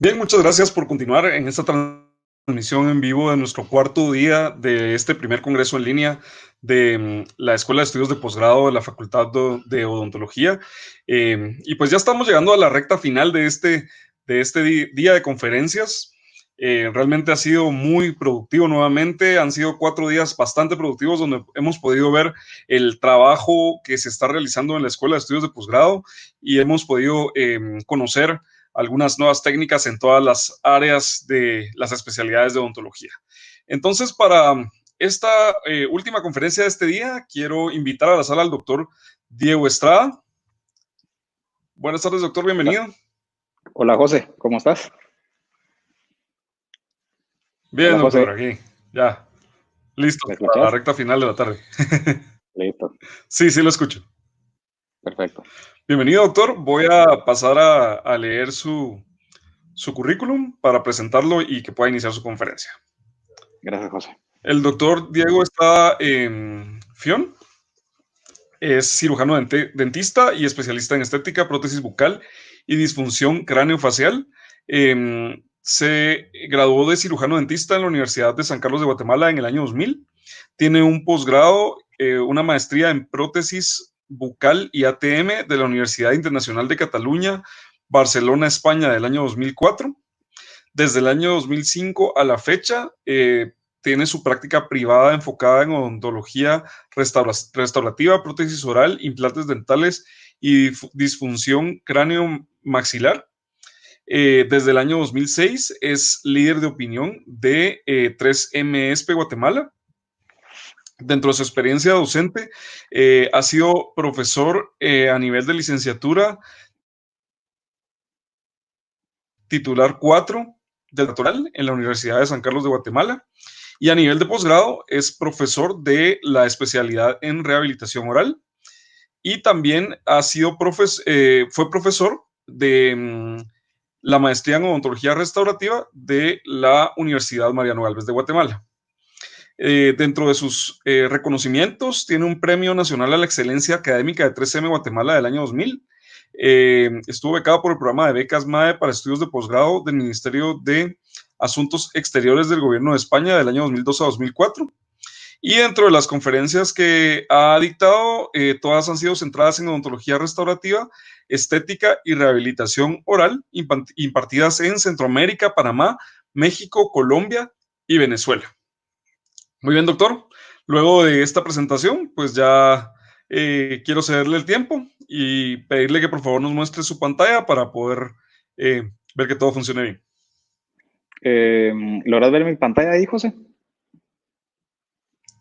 Bien, muchas gracias por continuar en esta transmisión en vivo de nuestro cuarto día de este primer congreso en línea de la Escuela de Estudios de Posgrado de la Facultad de Odontología. Y pues ya estamos llegando a la recta final de este día de conferencias. Realmente ha sido muy productivo nuevamente. Han sido 4 días bastante productivos donde hemos podido ver el trabajo que se está realizando en la Escuela de Estudios de Posgrado y hemos podido conocer algunas nuevas técnicas en todas las áreas de las especialidades de odontología. Entonces, para esta última conferencia de este día, quiero invitar a la sala al doctor Diego Estrada. Buenas tardes, doctor, bienvenido. Hola, José, ¿cómo estás? Bien, Hola, doctor, José. aquí, ya, listo ¿Me para la escuchas? recta final de la tarde. Listo, Sí, lo escucho. perfecto. Bienvenido, doctor. Voy a pasar a leer su currículum para presentarlo y que pueda iniciar su conferencia. Gracias, José. El doctor Diego está en FION. Es cirujano dentista y especialista en estética, prótesis bucal y disfunción craneofacial. Se graduó de cirujano dentista en la Universidad de San Carlos de Guatemala en el año 2000. Tiene un posgrado, una maestría en prótesis bucal y ATM de la Universidad Internacional de Cataluña, Barcelona, España, del año 2004. Desde el año 2005 a la fecha, tiene su práctica privada enfocada en odontología restaurativa, prótesis oral, implantes dentales y disfunción cráneo-maxilar. Desde el año 2006 es líder de opinión de 3MSP Guatemala. Dentro de su experiencia docente, ha sido profesor a nivel de licenciatura titular 4 del natural en la Universidad de San Carlos de Guatemala. Y a nivel de posgrado es profesor de la especialidad en rehabilitación oral y también fue profesor de la maestría en odontología restaurativa de la Universidad Mariano Gálvez de Guatemala. Dentro de sus reconocimientos, tiene un Premio Nacional a la Excelencia Académica de 3M Guatemala del año 2000. Estuvo becado por el programa de becas MAE para estudios de posgrado del Ministerio de Asuntos Exteriores del Gobierno de España del año 2002 a 2004. Y dentro de las conferencias que ha dictado, todas han sido centradas en odontología restaurativa, estética y rehabilitación oral, impartidas en Centroamérica, Panamá, México, Colombia y Venezuela. Muy bien, doctor. Luego de esta presentación, pues ya quiero cederle el tiempo y pedirle que por favor nos muestre su pantalla para poder ver que todo funcione bien. ¿Logras ver mi pantalla ahí, José?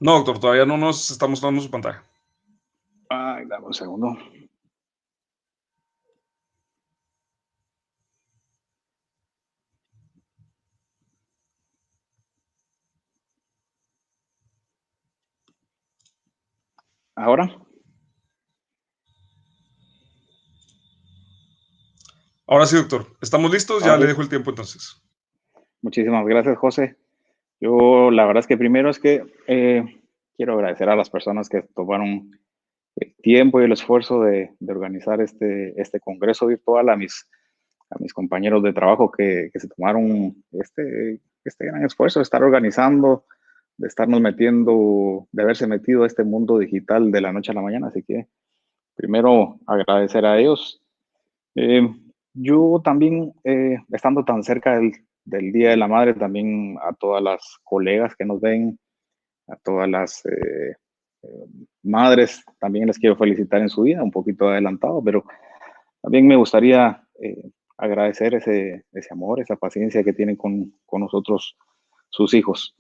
No, doctor, todavía no nos está mostrando su pantalla. Ay, dame un segundo. ¿Ahora? Ahora sí, doctor. ¿Estamos listos? Ya Ahora le sí. dejo el tiempo entonces. Muchísimas gracias, José. Yo, la verdad es que primero es que quiero agradecer a las personas que tomaron el tiempo y el esfuerzo de organizar este congreso virtual, a mis compañeros de trabajo que se tomaron este gran esfuerzo de estar organizando, de estarnos metiendo, de haberse metido a este mundo digital de la noche a la mañana. Así que primero agradecer a ellos. Eh, yo también, estando tan cerca del Día de la Madre, también a todas las colegas que nos ven, a todas las eh, madres, también les quiero felicitar en su día, un poquito adelantado, pero también me gustaría agradecer ese amor, esa paciencia que tienen con nosotros, sus hijos.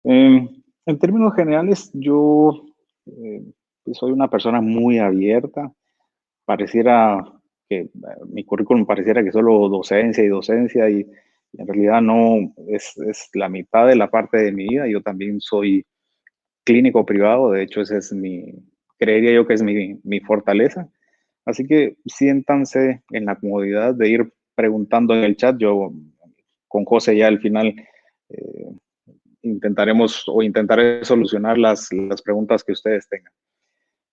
En términos generales, yo soy una persona muy abierta. Pareciera que mi currículum pareciera que solo docencia y docencia y en realidad no es la mitad de la parte de mi vida. Yo también soy clínico privado, de hecho ese es creería yo que es mi fortaleza. Así que siéntanse en la comodidad de ir preguntando en el chat. Yo con José ya al final eh, intentaré solucionar las preguntas que ustedes tengan.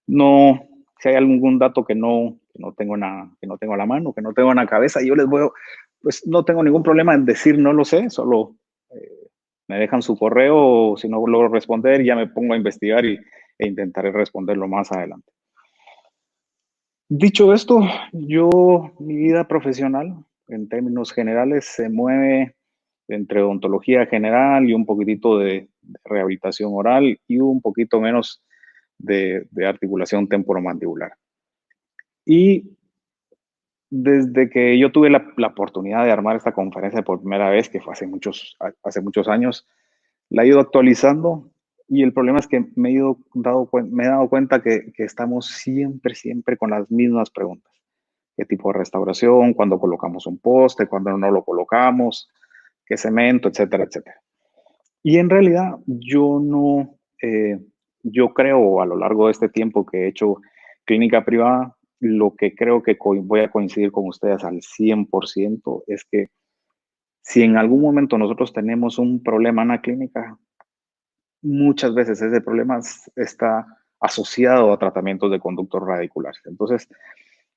No, si hay algún dato que no tengo a la mano, que no tengo en la cabeza, yo les pues no tengo ningún problema en decir no lo sé, solo me dejan su correo o si no logro responder, ya me pongo a investigar e intentaré responderlo más adelante. Dicho esto, mi vida profesional, en términos generales, se mueve entre odontología general y un poquitito de rehabilitación oral y un poquito menos de articulación temporomandibular. Y desde que yo tuve la oportunidad de armar esta conferencia por primera vez, que fue hace muchos años, la he ido actualizando y el problema es que me he dado cuenta que estamos siempre con las mismas preguntas. ¿Qué tipo de restauración? ¿Cuándo colocamos un poste? ¿Cuándo no lo colocamos? ¿Qué cemento? Etcétera, etcétera. Y en realidad yo creo a lo largo de este tiempo que he hecho clínica privada, lo que creo que voy a coincidir con ustedes al 100% es que si en algún momento nosotros tenemos un problema en la clínica, muchas veces ese problema está asociado a tratamientos de conductos radiculares. Entonces,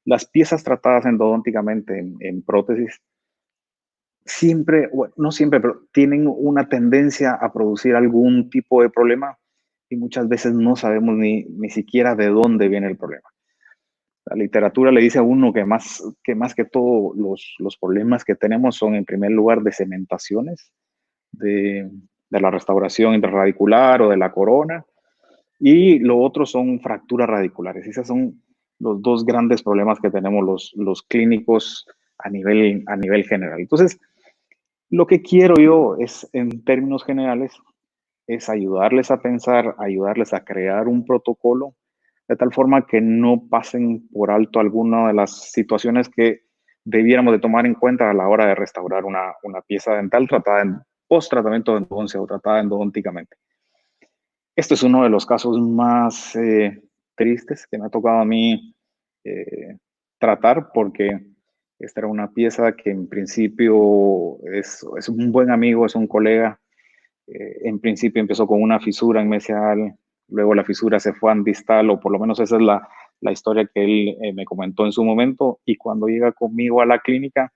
las piezas tratadas endodónticamente en prótesis siempre, bueno, no siempre, pero tienen una tendencia a producir algún tipo de problema y muchas veces no sabemos ni siquiera de dónde viene el problema. La literatura le dice a uno que todo los problemas que tenemos son en primer lugar de cementaciones, de la restauración intrarradicular o de la corona, y lo otro son fracturas radiculares. Esos son los dos grandes problemas que tenemos los clínicos a nivel general. Entonces, lo que quiero yo es, en términos generales, es ayudarles a pensar, ayudarles a crear un protocolo de tal forma que no pasen por alto alguna de las situaciones que debiéramos de tomar en cuenta a la hora de restaurar una pieza dental tratada en post-tratamiento de endodoncia o tratada endodónticamente. Este es uno de los casos más tristes que me ha tocado a mí tratar porque esta era una pieza que en principio es un buen amigo, es un colega. En principio empezó con una fisura en mesial, luego la fisura se fue a distal, o por lo menos esa es la historia que él me comentó en su momento. Y cuando llega conmigo a la clínica,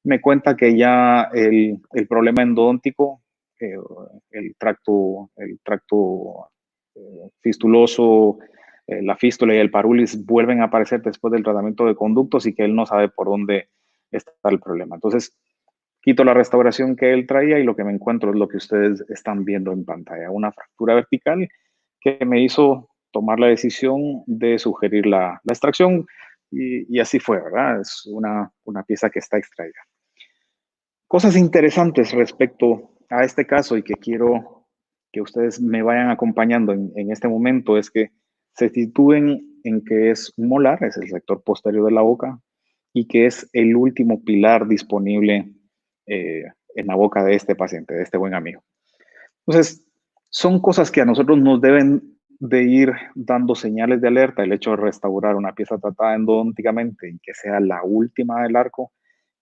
me cuenta que ya el problema endodóntico, eh, el tracto fistuloso, la fístula y el parulis vuelven a aparecer después del tratamiento de conductos y que él no sabe por dónde está el problema. Entonces, quito la restauración que él traía y lo que me encuentro es lo que ustedes están viendo en pantalla, una fractura vertical que me hizo tomar la decisión de sugerir la extracción y así fue, ¿verdad? Es una pieza que está extraída. Cosas interesantes respecto a este caso y que quiero que ustedes me vayan acompañando en este momento es que se sitúen en que es un molar, es el sector posterior de la boca, y que es el último pilar disponible en la boca de este paciente, de este buen amigo. Entonces, son cosas que a nosotros nos deben de ir dando señales de alerta. El hecho de restaurar una pieza tratada endodónticamente y que sea la última del arco,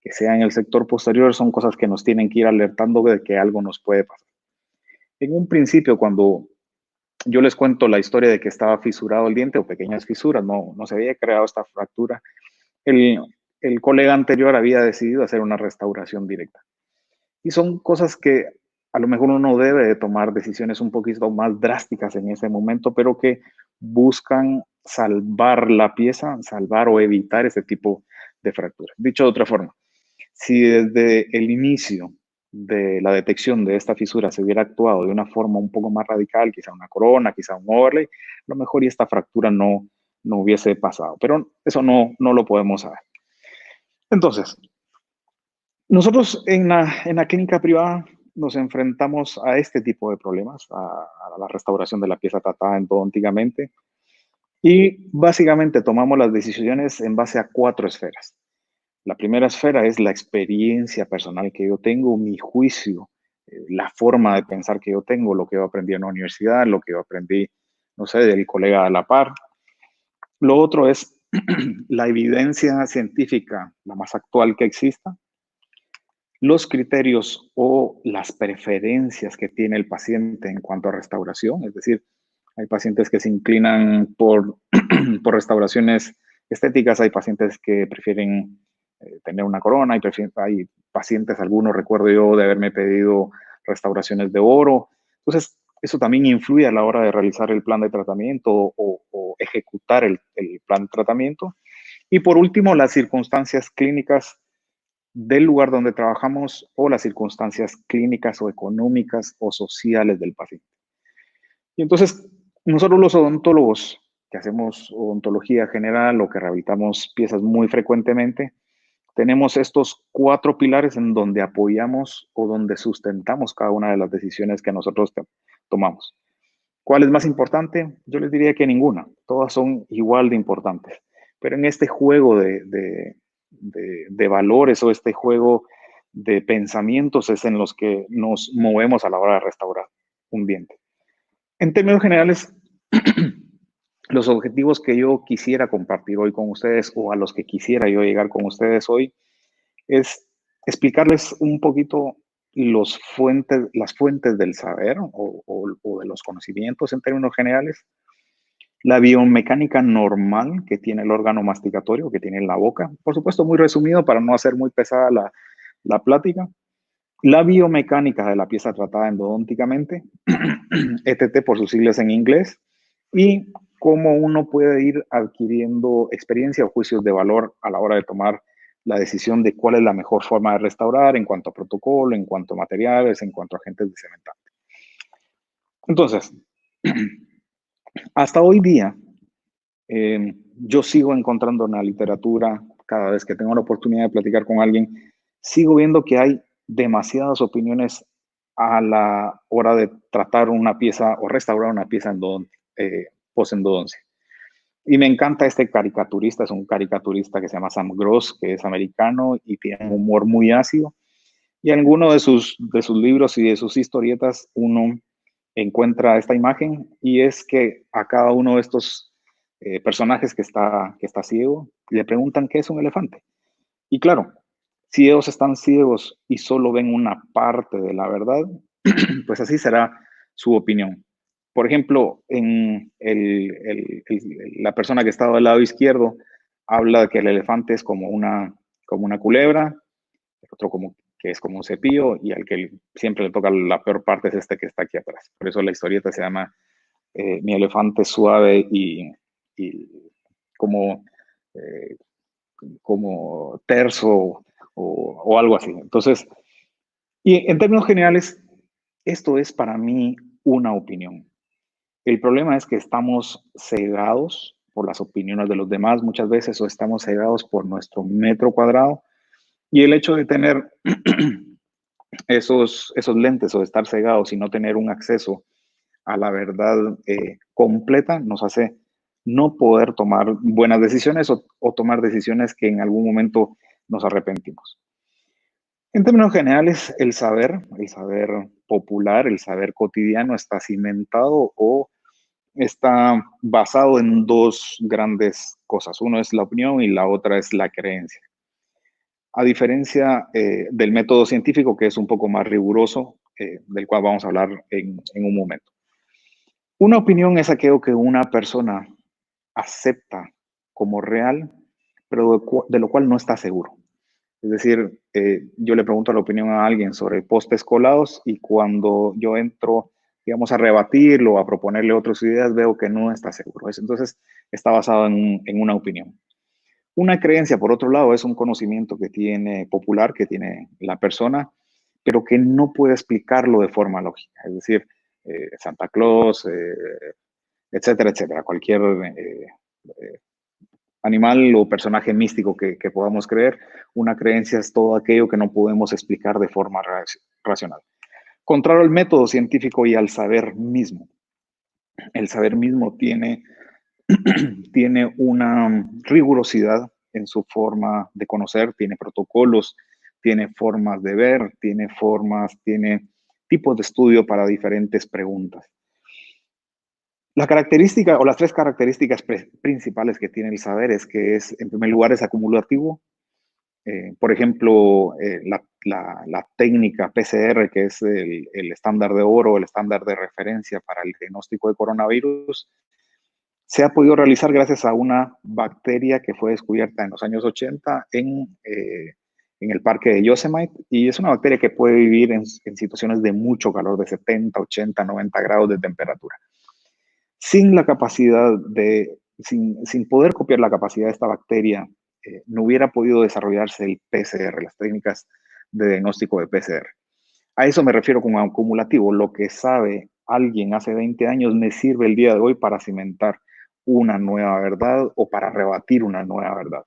que sea en el sector posterior, son cosas que nos tienen que ir alertando de que algo nos puede pasar. En un principio, cuando yo les cuento la historia de que estaba fisurado el diente o pequeñas fisuras, no se había creado esta fractura, el, el colega anterior había decidido hacer una restauración directa. Y son cosas que a lo mejor uno debe de tomar decisiones un poquito más drásticas en ese momento, pero que buscan salvar la pieza, salvar o evitar ese tipo de fracturas. Dicho de otra forma, si desde el inicio de la detección de esta fisura se hubiera actuado de una forma un poco más radical, quizá una corona, quizá un overlay, a lo mejor y esta fractura no hubiese pasado, pero eso no lo podemos saber. Entonces, nosotros en la clínica privada nos enfrentamos a este tipo de problemas, a la restauración de la pieza tratada endodónticamente, y básicamente tomamos las decisiones en base a 4 esferas. La primera esfera es la experiencia personal que yo tengo, mi juicio, la forma de pensar que yo tengo, lo que yo aprendí en la universidad, lo que yo aprendí, no sé, del colega a la par. Lo otro es la evidencia científica, la más actual que exista, los criterios o las preferencias que tiene el paciente en cuanto a restauración, es decir, hay pacientes que se inclinan por restauraciones estéticas, hay pacientes que prefieren tener una corona. Hay pacientes, algunos recuerdo yo de haberme pedido restauraciones de oro. Entonces, eso también influye a la hora de realizar el plan de tratamiento o ejecutar el plan de tratamiento. Y por último, las circunstancias clínicas del lugar donde trabajamos o las circunstancias clínicas o económicas o sociales del paciente. Y entonces, nosotros los odontólogos que hacemos odontología general o que rehabilitamos piezas muy frecuentemente, tenemos estos 4 pilares en donde apoyamos o donde sustentamos cada una de las decisiones que nosotros tomamos. ¿Cuál es más importante? Yo les diría que ninguna. Todas son igual de importantes. Pero en este juego de valores o este juego de pensamientos es en los que nos movemos a la hora de restaurar un diente. En términos generales, los objetivos que yo quisiera compartir hoy con ustedes o a los que quisiera yo llegar con ustedes hoy es explicarles un poquito las fuentes del saber o de los conocimientos en términos generales, la biomecánica normal que tiene el órgano masticatorio, que tiene en la boca, por supuesto muy resumido para no hacer muy pesada la plática, la biomecánica de la pieza tratada endodónticamente, ETT por sus siglas en inglés, y cómo uno puede ir adquiriendo experiencia o juicios de valor a la hora de tomar la decisión de cuál es la mejor forma de restaurar en cuanto a protocolo, en cuanto a materiales, en cuanto a agentes de cementante. Entonces, hasta hoy día, yo sigo encontrando en la literatura, cada vez que tengo la oportunidad de platicar con alguien, sigo viendo que hay demasiadas opiniones a la hora de tratar una pieza o restaurar una pieza post-endodoncia. Y me encanta este caricaturista, es un caricaturista que se llama Sam Gross, que es americano y tiene un humor muy ácido. Y en alguno de sus libros y de sus historietas uno encuentra esta imagen y es que a cada uno de estos personajes que está ciego le preguntan qué es un elefante. Y claro, si ellos están ciegos y solo ven una parte de la verdad, pues así será su opinión. Por ejemplo, en la persona que está del lado izquierdo habla de que el elefante es como una culebra, el otro que es como un cepillo, y al que siempre le toca la peor parte es este que está aquí atrás. Por eso la historieta se llama Mi elefante suave y como, eh, como terso o algo así. Entonces, y en términos generales, esto es para mí una opinión. El problema es que estamos cegados por las opiniones de los demás muchas veces o estamos cegados por nuestro metro cuadrado y el hecho de tener esos lentes o de estar cegados y no tener un acceso a la verdad completa nos hace no poder tomar buenas decisiones o tomar decisiones que en algún momento nos arrepentimos. En términos generales, el saber popular, el saber cotidiano está cimentado o está basado en 2 grandes cosas. Uno es la opinión y la otra es la creencia. A diferencia del método científico, que es un poco más riguroso, del cual vamos a hablar en un momento. Una opinión es aquello que una persona acepta como real, pero de lo cual no está seguro. Es decir, yo le pregunto la opinión a alguien sobre postes colados y cuando yo entro, digamos, a rebatirlo o a proponerle otras ideas, veo que no está seguro. Entonces, está basado en una opinión. Una creencia, por otro lado, es un conocimiento que tiene popular, que tiene la persona, pero que no puede explicarlo de forma lógica. Es decir, Santa Claus, etcétera, etcétera. Cualquier animal o personaje místico que podamos creer, una creencia es todo aquello que no podemos explicar de forma racional. Contrario al método científico y al saber mismo. El saber mismo tiene una rigurosidad en su forma de conocer, tiene protocolos, tiene formas de ver, tiene tipos de estudio para diferentes preguntas. La característica o las 3 características principales que tiene el saber es que en primer lugar, es acumulativo. Por ejemplo, la técnica PCR, que es el estándar de oro, el estándar de referencia para el diagnóstico de coronavirus, Se ha podido realizar gracias a una bacteria que fue descubierta en los años 80 en el parque de Yosemite, y es una bacteria que puede vivir en situaciones de mucho calor, de 70, 80, 90 grados de temperatura. Sin la capacidad sin poder copiar la capacidad de esta bacteria, no hubiera podido desarrollarse el PCR, las técnicas de diagnóstico de PCR. A eso me refiero con acumulativo. Lo que sabe alguien hace 20 años me sirve el día de hoy para cimentar una nueva verdad o para rebatir una nueva verdad.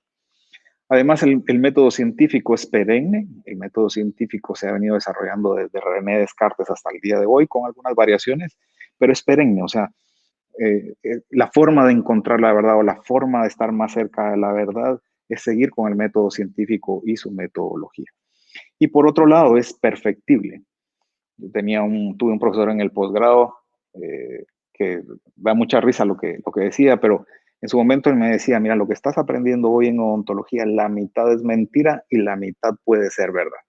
Además, el método científico es perenne. El método científico se ha venido desarrollando desde René Descartes hasta el día de hoy con algunas variaciones, pero es perenne. O sea, la forma de encontrar la verdad o la forma de estar más cerca de la verdad es seguir con el método científico y su metodología. Y por otro lado, es perfectible. Yo tuve un profesor en el posgrado que da mucha risa lo que decía, pero en su momento él me decía, mira, lo que estás aprendiendo hoy en odontología, la mitad es mentira y la mitad puede ser verdad.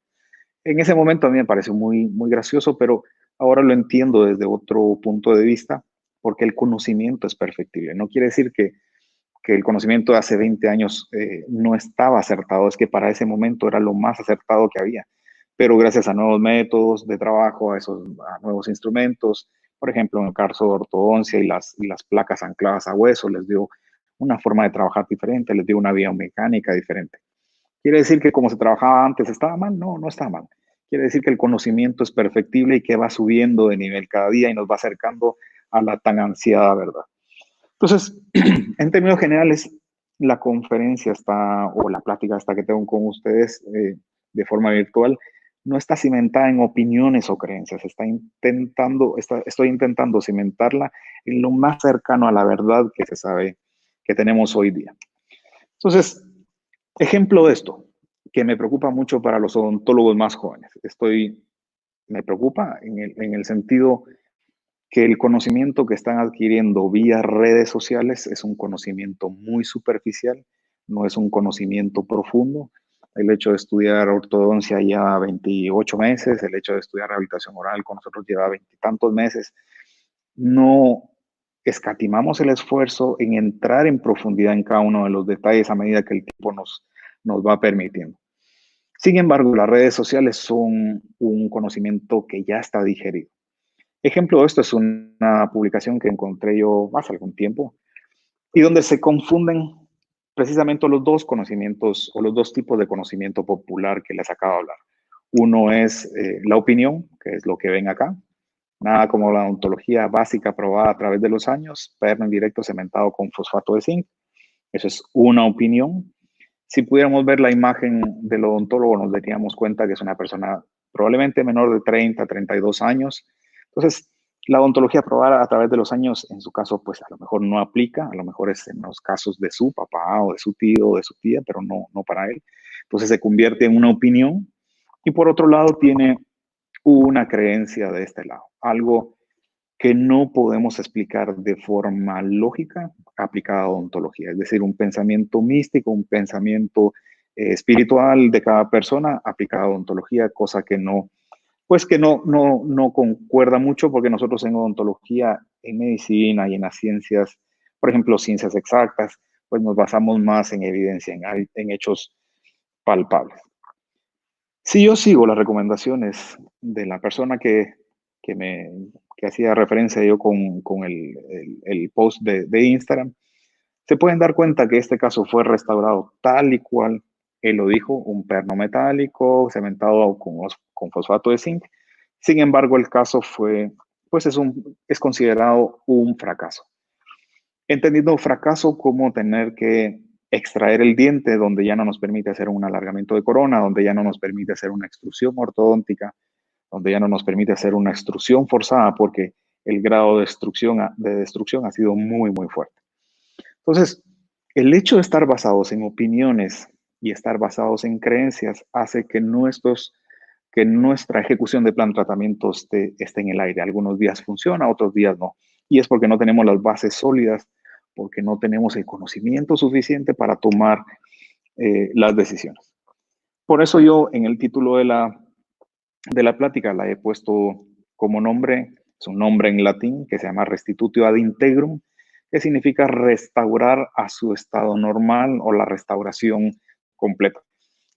En ese momento a mí me pareció muy, muy gracioso, pero ahora lo entiendo desde otro punto de vista, porque el conocimiento es perfectible. No quiere decir que el conocimiento de hace 20 años no estaba acertado, es que para ese momento era lo más acertado que había. Pero gracias a nuevos métodos de trabajo, a nuevos instrumentos, por ejemplo, en el caso de ortodoncia y las placas ancladas a hueso, les dio una forma de trabajar diferente, les dio una biomecánica diferente. ¿Quiere decir que como se trabajaba antes estaba mal? No, no está mal. Quiere decir que el conocimiento es perfectible y que va subiendo de nivel cada día y nos va acercando a la tan ansiada verdad. Entonces, en términos generales, la conferencia o la plática esta que tengo con ustedes de forma virtual no está cimentada en opiniones o creencias. Estoy intentando cimentarla en lo más cercano a la verdad que se sabe que tenemos hoy día. Entonces, ejemplo de esto, que me preocupa mucho para los odontólogos más jóvenes. Me preocupa en el sentido que el conocimiento que están adquiriendo vía redes sociales es un conocimiento muy superficial, no es un conocimiento profundo. El hecho de estudiar ortodoncia lleva 28 meses, el hecho de estudiar rehabilitación oral con nosotros lleva 20 y tantos meses. No escatimamos el esfuerzo en entrar en profundidad en cada uno de los detalles a medida que el tiempo nos va permitiendo. Sin embargo, las redes sociales son un conocimiento que ya está digerido. Ejemplo de esto es una publicación que encontré yo hace algún tiempo y donde se confunden precisamente los dos conocimientos o los dos tipos de conocimiento popular que les acabo de hablar. Uno es la opinión, que es lo que ven acá, nada como la odontología básica probada a través de los años, perno indirecto cementado con fosfato de zinc. Eso es una opinión. Si pudiéramos ver la imagen del odontólogo, nos daríamos cuenta que es una persona probablemente menor de 30, 32 años. Entonces, la odontología probada a través de los años, en su caso, pues a lo mejor no aplica, a lo mejor es en los casos de su papá o de su tío o de su tía, pero no para él. Entonces se convierte en una opinión y por otro lado tiene una creencia de este lado, algo que no podemos explicar de forma lógica aplicada a odontología, es decir, un pensamiento místico, un pensamiento espiritual de cada persona aplicada a odontología, cosa que no concuerda mucho porque nosotros en odontología, en medicina y en las ciencias, por ejemplo, ciencias exactas, pues nos basamos más en evidencia, en hechos palpables. Si yo sigo las recomendaciones de la persona que hacía referencia yo con el post de Instagram, se pueden dar cuenta que este caso fue restaurado tal y cual él lo dijo, un perno metálico cementado con fosfato de zinc. Sin embargo, el caso pues es considerado un fracaso. Entendiendo fracaso como tener que extraer el diente donde ya no nos permite hacer un alargamiento de corona, donde ya no nos permite hacer una extrusión ortodóntica, donde ya no nos permite hacer una extrusión forzada porque el grado de destrucción ha sido muy, muy fuerte. Entonces, el hecho de estar basados en opiniones y estar basados en creencias hace que nuestra ejecución de plan de tratamiento esté en el aire. Algunos días funciona, otros días no. Y es porque no tenemos las bases sólidas, porque no tenemos el conocimiento suficiente para tomar las decisiones. Por eso yo en el título de la plática la he puesto como nombre, es un nombre en latín que se llama Restitutio ad Integrum, que significa restaurar a su estado normal o la restauración completa.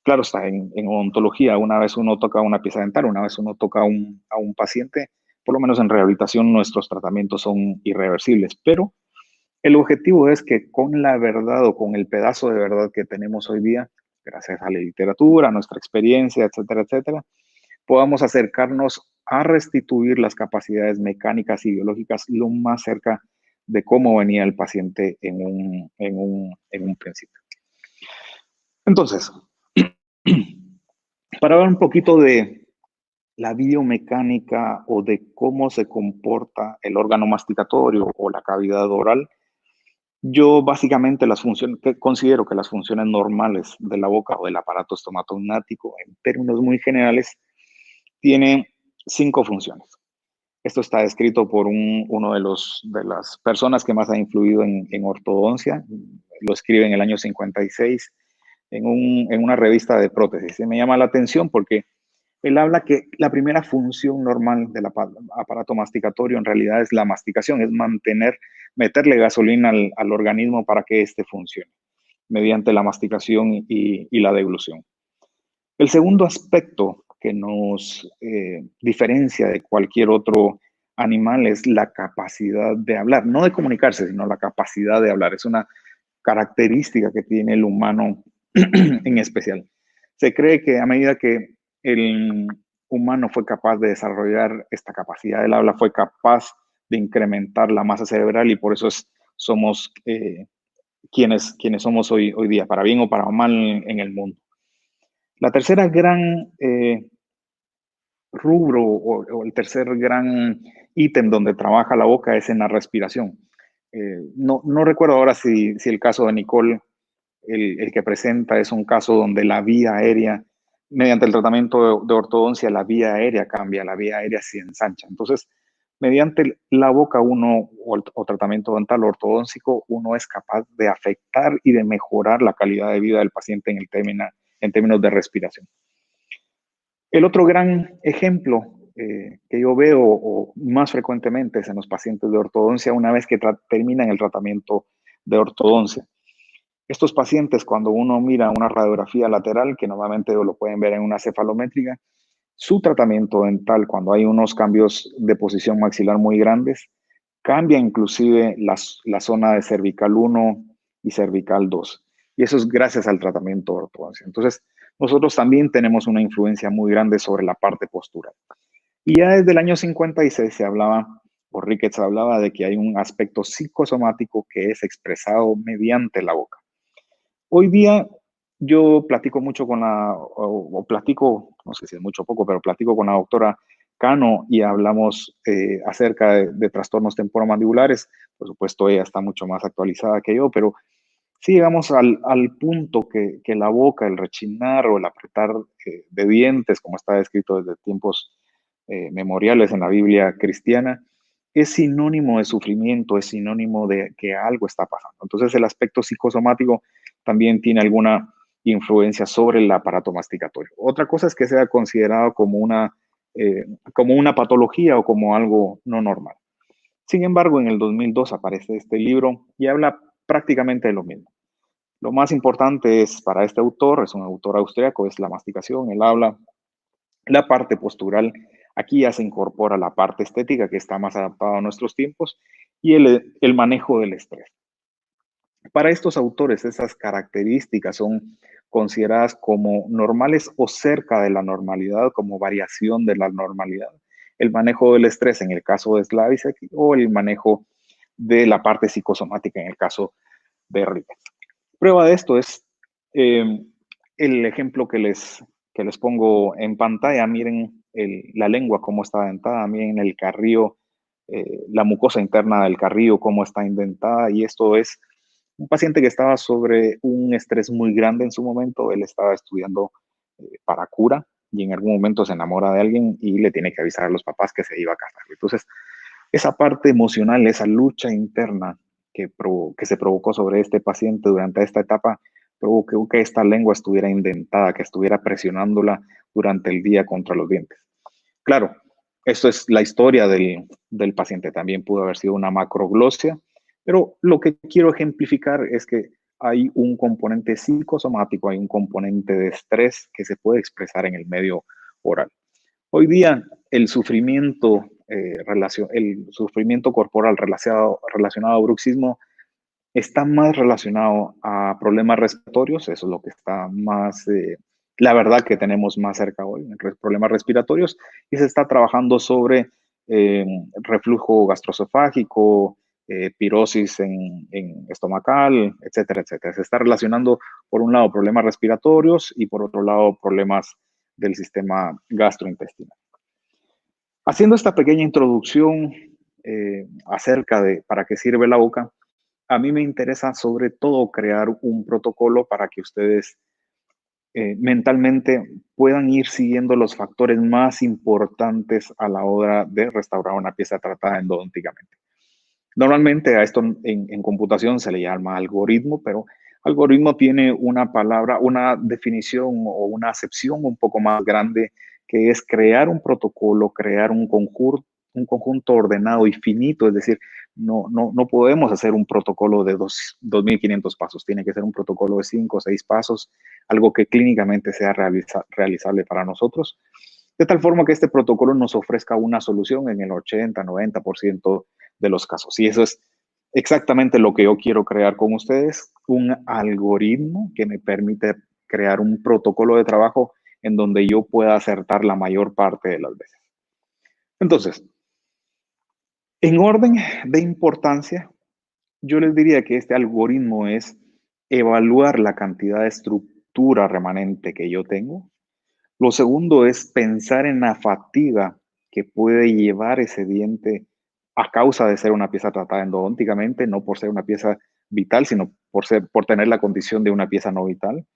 Claro está, en odontología, una vez uno toca una pieza dental, una vez uno toca a un paciente, por lo menos en rehabilitación nuestros tratamientos son irreversibles, pero el objetivo es que con la verdad o con el pedazo de verdad que tenemos hoy día, gracias a la literatura, a nuestra experiencia, etcétera, etcétera, podamos acercarnos a restituir las capacidades mecánicas y biológicas lo más cerca de cómo venía el paciente en un principio. Entonces, para hablar un poquito de la biomecánica o de cómo se comporta el órgano masticatorio o la cavidad oral, yo básicamente considero que las funciones normales de la boca o del aparato estomatognático, en términos muy generales, tienen 5 funciones. Esto está escrito por uno de las personas que más ha influido en ortodoncia. Lo escribe en el año 56 en una revista de prótesis. Y me llama la atención porque él habla que la primera función normal del aparato masticatorio en realidad es la masticación, es meterle gasolina al organismo para que éste funcione mediante la masticación y la deglución. El segundo aspecto que nos diferencia de cualquier otro animal es la capacidad de hablar, no de comunicarse, sino la capacidad de hablar. Es una característica que tiene el humano en especial. Se cree que a medida que el humano fue capaz de desarrollar esta capacidad del habla, fue capaz de incrementar la masa cerebral y por eso somos quienes somos hoy día, para bien o para mal en el mundo. La tercera gran rubro o el tercer gran ítem donde trabaja la boca es en la respiración. No recuerdo ahora si el caso de Nicole, el que presenta, es un caso donde la vía aérea, mediante el tratamiento de ortodoncia, la vía aérea cambia, la vía aérea se ensancha. Entonces, mediante la boca o tratamiento dental ortodóncico, uno es capaz de afectar y de mejorar la calidad de vida del paciente en términos de respiración. El otro gran ejemplo que yo veo o más frecuentemente es en los pacientes de ortodoncia una vez que terminan el tratamiento de ortodoncia. Estos pacientes, cuando uno mira una radiografía lateral, que normalmente lo pueden ver en una cefalométrica, su tratamiento dental, cuando hay unos cambios de posición maxilar muy grandes, cambia inclusive la zona de cervical 1 y cervical 2. Y eso es gracias al tratamiento de ortodoncia. Entonces, nosotros también tenemos una influencia muy grande sobre la parte postural. Y ya desde el año 56 se hablaba, o Ricketts hablaba de que hay un aspecto psicosomático que es expresado mediante la boca. Hoy día yo platico mucho platico, no sé si es mucho o poco, pero platico con la doctora Cano y hablamos acerca de trastornos temporomandibulares. Por supuesto, ella está mucho más actualizada que yo, pero sí llegamos al punto que la boca, el rechinar o el apretar de dientes, como está descrito desde tiempos memoriales en la Biblia cristiana, es sinónimo de sufrimiento, es sinónimo de que algo está pasando. Entonces, el aspecto psicosomático también tiene alguna influencia sobre el aparato masticatorio. Otra cosa es que sea considerado como una patología o como algo no normal. Sin embargo, en el 2002 aparece este libro y habla prácticamente de lo mismo. Lo más importante es para este autor, es un autor austriaco, es la masticación, el habla, la parte postural. Aquí ya se incorpora la parte estética que está más adaptada a nuestros tiempos y el manejo del estrés. Para estos autores, esas características son consideradas como normales o cerca de la normalidad, como variación de la normalidad. El manejo del estrés en el caso de Slavicsek o el manejo de la parte psicosomática en el caso de Ricketts. Prueba de esto es el ejemplo que les pongo en pantalla. Miren la lengua cómo está dentada, miren el carrillo, la mucosa interna del carrillo cómo está indentada, y esto es un paciente que estaba sobre un estrés muy grande en su momento. Él estaba estudiando para cura y en algún momento se enamora de alguien y le tiene que avisar a los papás que se iba a casar. Entonces, esa parte emocional, esa lucha interna que se provocó sobre este paciente durante esta etapa, provocó que esta lengua estuviera indentada, que estuviera presionándola durante el día contra los dientes. Claro, esto es la historia del paciente. También pudo haber sido una macroglosia, Pero lo que quiero ejemplificar es que hay un componente psicosomático, hay un componente de estrés que se puede expresar en el medio oral. Hoy día el sufrimiento, el sufrimiento corporal relacionado a bruxismo está más relacionado a problemas respiratorios, eso es lo que está más, la verdad que tenemos más cerca hoy, problemas respiratorios, y se está trabajando sobre reflujo gastroesofágico, pirosis en estomacal, etcétera, etcétera. Se está relacionando, por un lado, problemas respiratorios y por otro lado, problemas del sistema gastrointestinal. Haciendo esta pequeña introducción acerca de para qué sirve la boca, a mí me interesa sobre todo crear un protocolo para que ustedes mentalmente puedan ir siguiendo los factores más importantes a la hora de restaurar una pieza tratada endodonticamente. Normalmente a esto en computación se le llama algoritmo, pero algoritmo tiene una palabra, una definición o una acepción un poco más grande, que es crear un protocolo, crear un conjunto ordenado y finito, es decir, no podemos hacer un protocolo de 2.500 pasos, tiene que ser un protocolo de 5 o 6 pasos, algo que clínicamente sea realizable para nosotros, de tal forma que este protocolo nos ofrezca una solución en el 80-90% de los casos. Y eso es exactamente lo que yo quiero crear con ustedes, un algoritmo que me permite crear un protocolo de trabajo en donde yo pueda acertar la mayor parte de las veces. Entonces, en orden de importancia, yo les diría que este algoritmo es evaluar la cantidad de estructura remanente que yo tengo. Lo segundo es pensar en la fatiga que puede llevar ese diente a causa de ser una pieza tratada endodónticamente, no por ser una pieza vital, sino por tener la condición de una pieza no vital.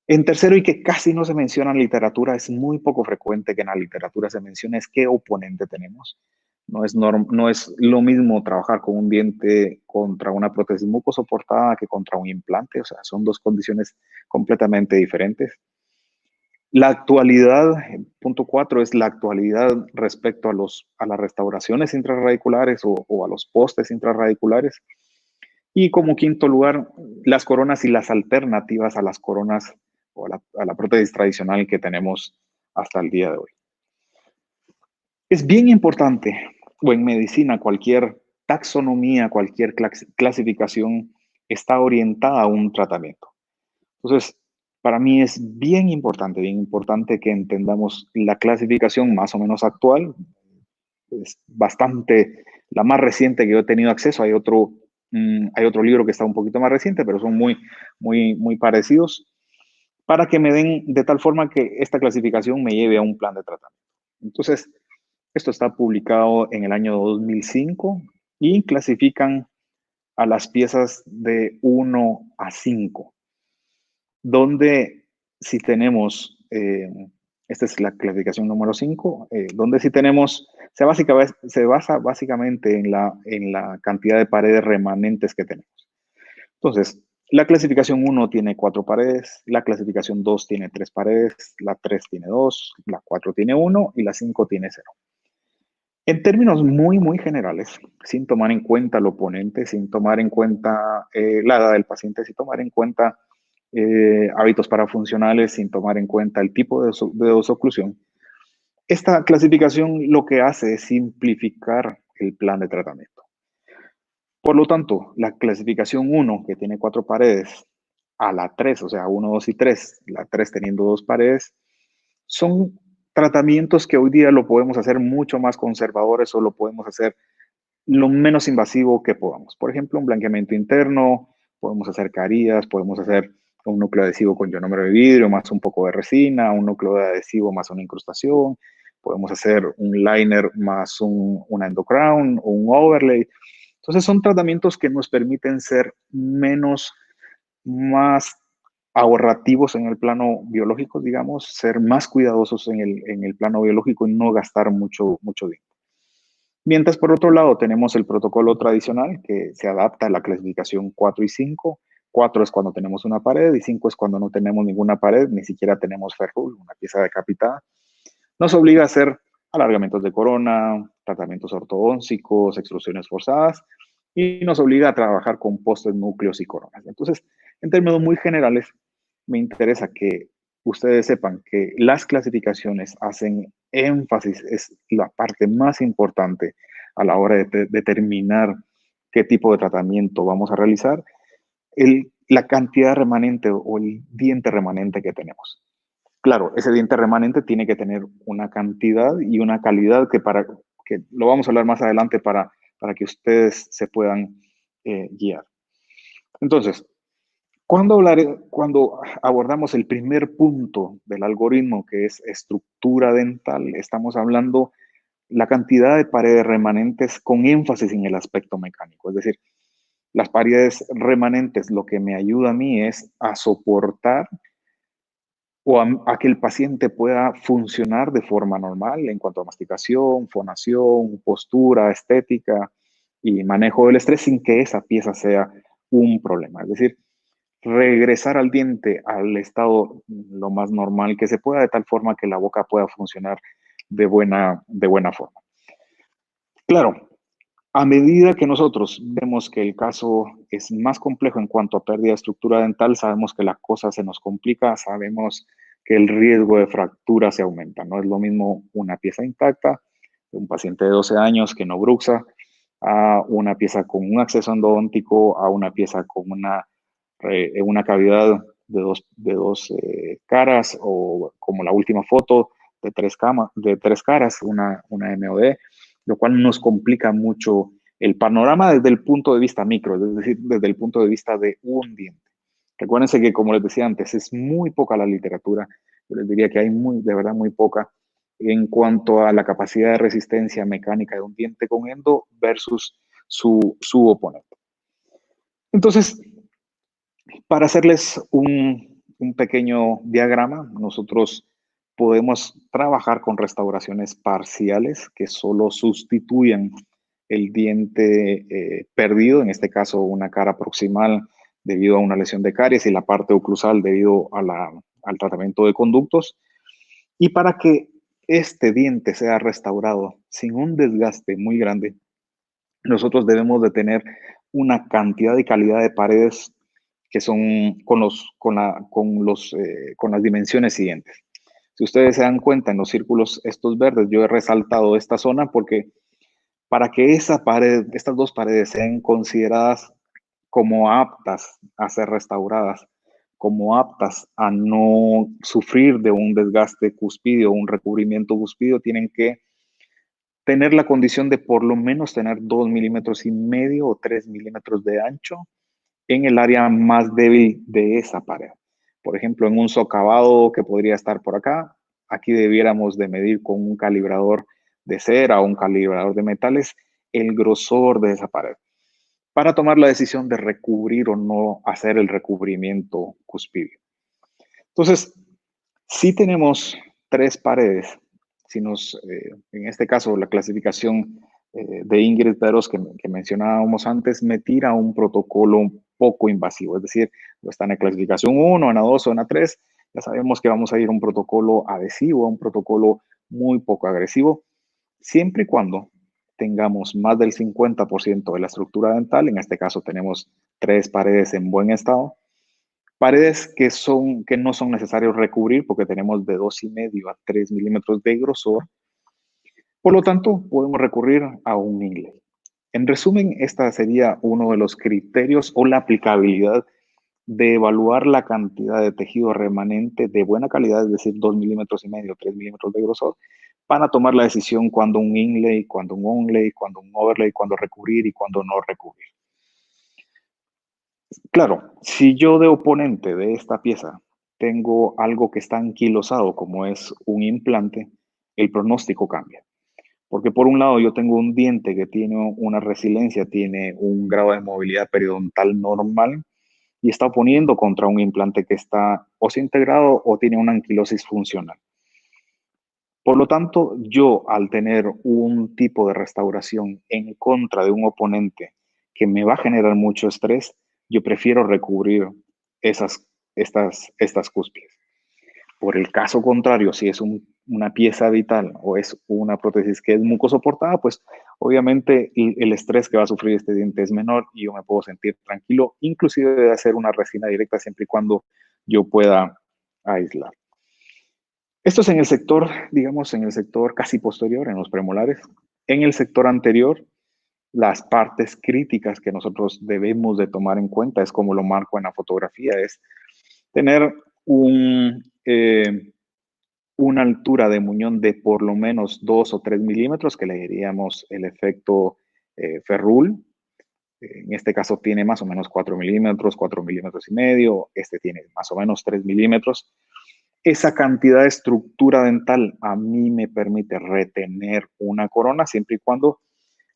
En tercero, y que casi no se menciona en literatura, es muy poco frecuente que en la literatura se mencione, es qué oponente tenemos. No es lo mismo trabajar con un diente contra una prótesis mucosoportada que contra un implante, o sea, son dos condiciones completamente diferentes. La actualidad, punto 4, es la actualidad respecto a las restauraciones intrarradiculares o a los postes intrarradiculares. Y como quinto lugar, las coronas y las alternativas a las coronas o a la prótesis tradicional que tenemos hasta el día de hoy. Es bien importante, o en medicina, cualquier taxonomía, cualquier clasificación está orientada a un tratamiento. Entonces, para mí es bien importante que entendamos la clasificación más o menos actual. Es bastante, la más reciente que yo he tenido acceso. Hay otro libro que está un poquito más reciente, pero son muy parecidos, para que me den de tal forma que esta clasificación me lleve a un plan de tratamiento. Entonces, esto está publicado en el año 2005 y clasifican a las piezas de 1 a 5, donde si tenemos, esta es la clasificación número 5, donde si tenemos, se basa básicamente en la cantidad de paredes remanentes que tenemos. Entonces, la clasificación 1 tiene 4 paredes, la clasificación 2 tiene 3 paredes, la 3 tiene 2, la 4 tiene 1 y la 5 tiene 0. En términos muy generales, sin tomar en cuenta el oponente, sin tomar en cuenta la edad del paciente, sin tomar en cuenta hábitos parafuncionales, sin tomar en cuenta el tipo de osoclusión, esta clasificación lo que hace es simplificar el plan de tratamiento. Por lo tanto, la clasificación 1, que tiene 4 paredes, a la 3, o sea, 1, 2 y 3, la 3 teniendo 2 paredes, son tratamientos que hoy día lo podemos hacer mucho más conservadores o lo podemos hacer lo menos invasivo que podamos. Por ejemplo, un blanqueamiento interno, podemos hacer carillas, podemos hacer un núcleo adhesivo con ionómero de vidrio más un poco de resina, un núcleo de adhesivo más una incrustación, podemos hacer un liner más una endocrown o un overlay. Entonces son tratamientos que nos permiten ser más ahorrativos en el plano biológico, digamos, ser más cuidadosos en el plano biológico y no gastar mucho dinero. Mientras por otro lado tenemos el protocolo tradicional que se adapta a la clasificación 4 y 5. 4 es cuando tenemos una pared y 5 es cuando no tenemos ninguna pared, ni siquiera tenemos ferrule, una pieza decapitada. Nos obliga a hacer alargamientos de corona, tratamientos ortodóncicos, extrusiones forzadas y nos obliga a trabajar con postes, núcleos y coronas. Entonces, en términos muy generales, me interesa que ustedes sepan que las clasificaciones hacen énfasis, es la parte más importante a la hora de determinar qué tipo de tratamiento vamos a realizar, la cantidad remanente o el diente remanente que tenemos. Claro, ese diente remanente tiene que tener una cantidad y una calidad que lo vamos a hablar más adelante para que ustedes se puedan guiar. Entonces, cuando abordamos el primer punto del algoritmo, que es estructura dental, estamos hablando la cantidad de paredes remanentes con énfasis en el aspecto mecánico. Es decir, las paredes remanentes lo que me ayuda a mí es a soportar o a que el paciente pueda funcionar de forma normal en cuanto a masticación, fonación, postura, estética y manejo del estrés sin que esa pieza sea un problema. Es decir, regresar al diente al estado lo más normal que se pueda, de tal forma que la boca pueda funcionar de buena forma. Claro, a medida que nosotros vemos que el caso es más complejo en cuanto a pérdida de estructura dental, sabemos que la cosa se nos complica, sabemos que el riesgo de fractura se aumenta. No es lo mismo una pieza intacta de un paciente de 12 años que no bruxa, a una pieza con un acceso endodóntico, a una pieza con una cavidad de dos caras, o como la última foto, de tres caras, una MOD, lo cual nos complica mucho el panorama desde el punto de vista micro, es decir, desde el punto de vista de un diente. Recuérdense que, como les decía antes, es muy poca la literatura. Yo les diría que hay de verdad muy poca en cuanto a la capacidad de resistencia mecánica de un diente con endo versus su oponente. Entonces, para hacerles un pequeño diagrama, nosotros podemos trabajar con restauraciones parciales que solo sustituyen el diente perdido, en este caso una cara proximal debido a una lesión de caries y la parte oclusal debido al tratamiento de conductos. Y para que este diente sea restaurado sin un desgaste muy grande, nosotros debemos de tener una cantidad y calidad de paredes que son con las dimensiones siguientes. Si ustedes se dan cuenta en los círculos estos verdes, yo he resaltado esta zona porque para que estas dos paredes sean consideradas como aptas a ser restauradas, como aptas a no sufrir de un desgaste cuspídeo, un recubrimiento cuspídeo, tienen que tener la condición de por lo menos tener 2,5 milímetros o 3 milímetros de ancho en el área más débil de esa pared. Por ejemplo, en un socavado que podría estar por acá, aquí debiéramos de medir con un calibrador de cera o un calibrador de metales el grosor de esa pared para tomar la decisión de recubrir o no hacer el recubrimiento cuspídeo. Entonces, si tenemos tres paredes, en este caso la clasificación de Ingrid Peros que mencionábamos antes, me tira un protocolo poco invasivo, es decir, está en la clasificación 1, en la 2 o en la 3, ya sabemos que vamos a ir a un protocolo adhesivo, a un protocolo muy poco agresivo, siempre y cuando tengamos más del 50% de la estructura dental, en este caso tenemos tres paredes en buen estado, paredes que no son necesarios recubrir porque tenemos de 2,5 a 3 milímetros de grosor. Por lo tanto, podemos recurrir a un inlay. En resumen, esta sería uno de los criterios o la aplicabilidad de evaluar la cantidad de tejido remanente de buena calidad, es decir, 2,5 milímetros, 3 milímetros de grosor, para tomar la decisión cuando un inlay, cuando un onlay, cuando un overlay, cuando recubrir y cuando no recubrir. Claro, si yo de oponente de esta pieza tengo algo que está anquilosado, como es un implante, el pronóstico cambia. Porque por un lado yo tengo un diente que tiene una resiliencia, tiene un grado de movilidad periodontal normal y está oponiendo contra un implante que está integrado o tiene una anquilosis funcional. Por lo tanto, yo al tener un tipo de restauración en contra de un oponente que me va a generar mucho estrés, yo prefiero recubrir estas cúspides. Por el caso contrario, si es un una pieza vital o es una prótesis que es mucosoportada, pues obviamente el estrés que va a sufrir este diente es menor y yo me puedo sentir tranquilo, inclusive de hacer una resina directa siempre y cuando yo pueda aislar. Esto es en el sector, digamos, en el sector casi posterior, en los premolares. En el sector anterior, las partes críticas que nosotros debemos de tomar en cuenta, es como lo marco en la fotografía, es tener una altura de muñón de por lo menos 2 o 3 milímetros, que le diríamos el efecto Ferrul. En este caso tiene más o menos 4 milímetros y medio, este tiene más o menos 3 milímetros. Esa cantidad de estructura dental a mí me permite retener una corona siempre y cuando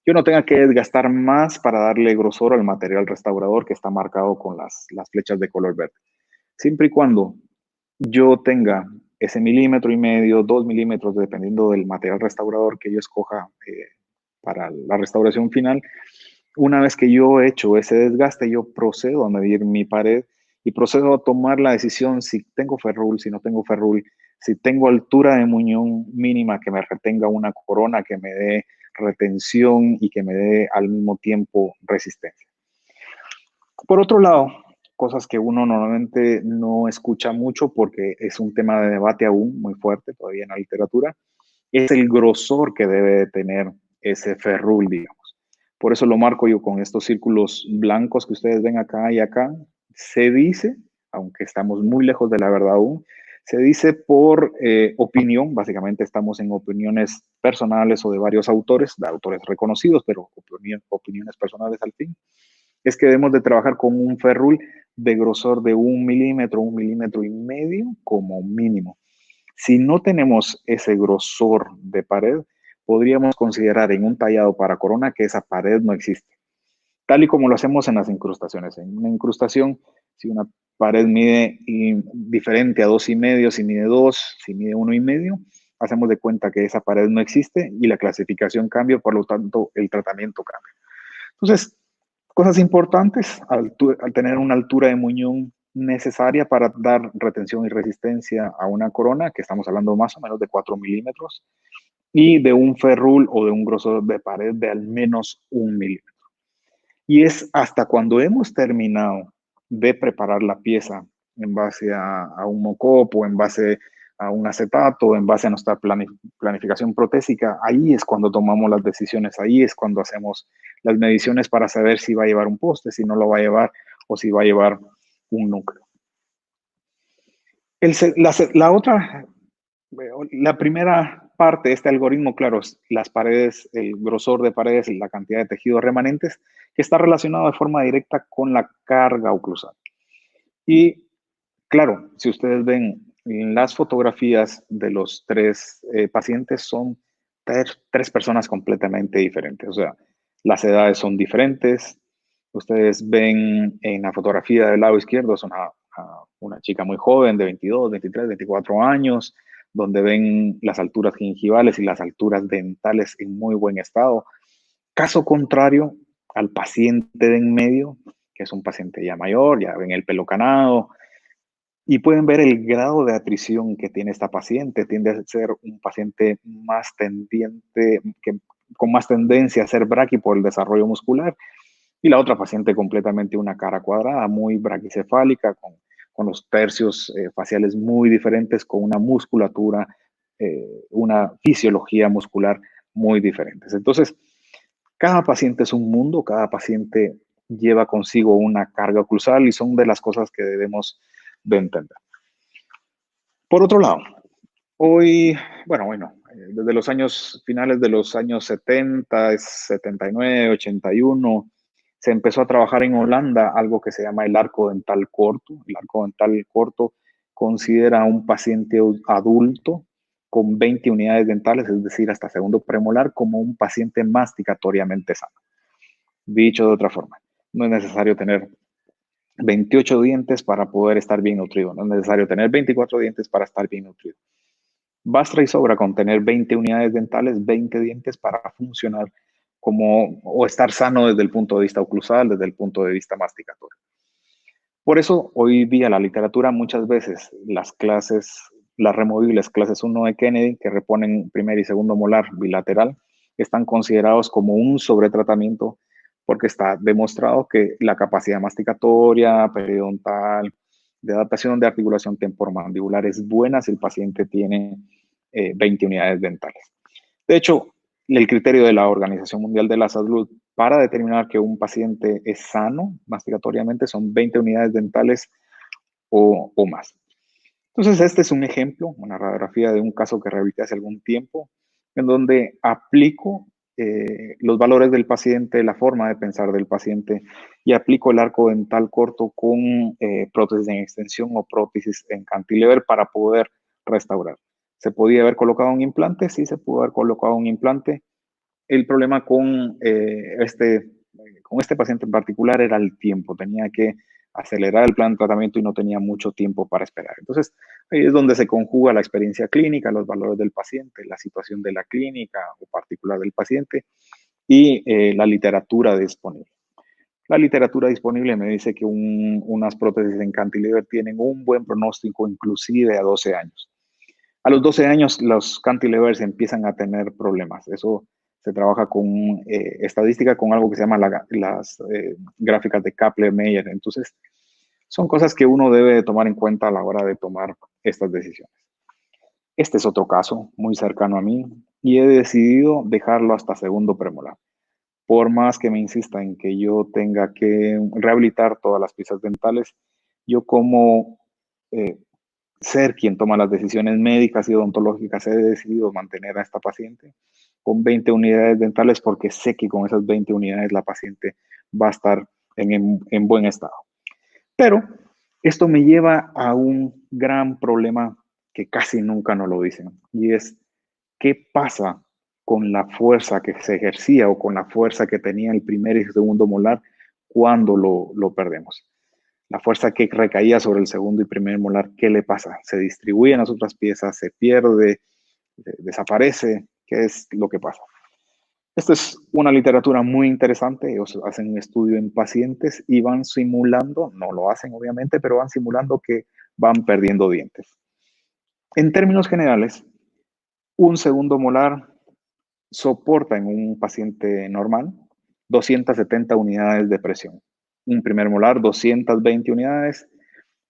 yo no tenga que desgastar más para darle grosor al material restaurador que está marcado con las flechas de color verde. Siempre y cuando yo tenga ese milímetro y medio, 2 milímetros, dependiendo del material restaurador que yo escoja para la restauración final, una vez que yo he hecho ese desgaste, yo procedo a medir mi pared y procedo a tomar la decisión si tengo ferrul, si no tengo ferrul, si tengo altura de muñón mínima que me retenga una corona, que me dé retención y que me dé al mismo tiempo resistencia. Por otro lado, cosas que uno normalmente no escucha mucho porque es un tema de debate aún muy fuerte todavía en la literatura, es el grosor que debe de tener ese ferrul, digamos. Por eso lo marco yo con estos círculos blancos que ustedes ven acá y acá. Se dice, aunque estamos muy lejos de la verdad aún, se dice por opinión, básicamente estamos en opiniones personales o de varios autores, de autores reconocidos, pero opiniones personales al fin, es que debemos de trabajar con un ferrul de grosor de 1 milímetro y medio como mínimo. Si no tenemos ese grosor de pared, podríamos considerar en un tallado para corona que esa pared no existe. Tal y como lo hacemos en las incrustaciones. En una incrustación, si una pared mide diferente a 2,5, si mide 2, si mide 1,5, hacemos de cuenta que esa pared no existe y la clasificación cambia, por lo tanto el tratamiento cambia. Entonces, cosas importantes al tener una altura de muñón necesaria para dar retención y resistencia a una corona, que estamos hablando más o menos de 4 milímetros, y de un ferrul o de un grosor de pared de al menos 1 milímetro. Y es hasta cuando hemos terminado de preparar la pieza en base a un mock-up o en base a un acetato, en base a nuestra planificación protésica, ahí es cuando tomamos las decisiones, ahí es cuando hacemos las mediciones para saber si va a llevar un poste, si no lo va a llevar o si va a llevar un núcleo. La primera parte de este algoritmo, claro, es las paredes, el grosor de paredes y la cantidad de tejidos remanentes, que está relacionado de forma directa con la carga oclusal. Y claro, si ustedes ven las fotografías de los tres pacientes, son tres personas completamente diferentes. O sea, las edades son diferentes. Ustedes ven en la fotografía del lado izquierdo, es una chica muy joven de 22, 23, 24 años, donde ven las alturas gingivales y las alturas dentales en muy buen estado. Caso contrario al paciente de en medio, que es un paciente ya mayor, ya ven el pelo canado, y pueden ver el grado de atrición que tiene esta paciente. Tiende a ser un paciente más tendiente, con más tendencia a ser braqui por el desarrollo muscular. Y la otra paciente completamente una cara cuadrada, muy braquicefálica, con los tercios faciales muy diferentes, con una musculatura, una fisiología muscular muy diferentes. Entonces, cada paciente es un mundo, cada paciente lleva consigo una carga oclusal y son de las cosas que debemos de entender. Por otro lado, hoy, desde los años finales de los años 70, 79, 81, se empezó a trabajar en Holanda algo que se llama el arco dental corto. El arco dental corto considera a un paciente adulto con 20 unidades dentales, es decir, hasta segundo premolar, como un paciente masticatoriamente sano. Dicho de otra forma, no es necesario tener 28 dientes para poder estar bien nutrido. No es necesario tener 24 dientes para estar bien nutrido. Basta y sobra con tener 20 unidades dentales, 20 dientes para funcionar o estar sano desde el punto de vista oclusal, desde el punto de vista masticatorio. Por eso, hoy día la literatura, muchas veces las clases las removibles clases 1 de Kennedy, que reponen primer y segundo molar bilateral, están considerados como un sobretratamiento porque está demostrado que la capacidad masticatoria, periodontal, de adaptación de articulación temporomandibular es buena si el paciente tiene 20 unidades dentales. De hecho, el criterio de la Organización Mundial de la Salud para determinar que un paciente es sano masticatoriamente son 20 unidades dentales o más. Entonces, este es un ejemplo, una radiografía de un caso que rehabilité hace algún tiempo, en donde aplico los valores del paciente, la forma de pensar del paciente y aplico el arco dental corto con prótesis en extensión o prótesis en cantilever para poder restaurar. ¿Se podía haber colocado un implante? Sí, se pudo haber colocado un implante. El problema con este paciente en particular era el tiempo. Tenía que acelerar el plan de tratamiento y no tenía mucho tiempo para esperar. Entonces, ahí es donde se conjuga la experiencia clínica, los valores del paciente, la situación de la clínica o particular del paciente y la literatura disponible. La literatura disponible me dice que unas prótesis en cantilever tienen un buen pronóstico inclusive a 12 años. A los 12 años los cantilevers empiezan a tener problemas. Eso se trabaja con estadística, con algo que se llama las gráficas de Kaplan-Meier. Entonces, son cosas que uno debe tomar en cuenta a la hora de tomar estas decisiones. Este es otro caso muy cercano a mí y he decidido dejarlo hasta segundo premolar. Por más que me insista en que yo tenga que rehabilitar todas las piezas dentales, yo como ser quien toma las decisiones médicas y odontológicas, he decidido mantener a esta paciente con 20 unidades dentales porque sé que con esas 20 unidades la paciente va a estar en buen estado. Pero esto me lleva a un gran problema que casi nunca nos lo dicen, y es qué pasa con la fuerza que se ejercía o con la fuerza que tenía el primer y segundo molar cuando lo perdemos. La fuerza que recaía sobre el segundo y primer molar, ¿qué le pasa? ¿Se distribuyen las otras piezas? ¿Se pierde? ¿Desaparece? ¿Qué es lo que pasa? Esta es una literatura muy interesante. Ellos hacen un estudio en pacientes y van simulando, no lo hacen obviamente, pero van simulando que van perdiendo dientes. En términos generales, un segundo molar soporta en un paciente normal 270 unidades de presión. Un primer molar, 220 unidades.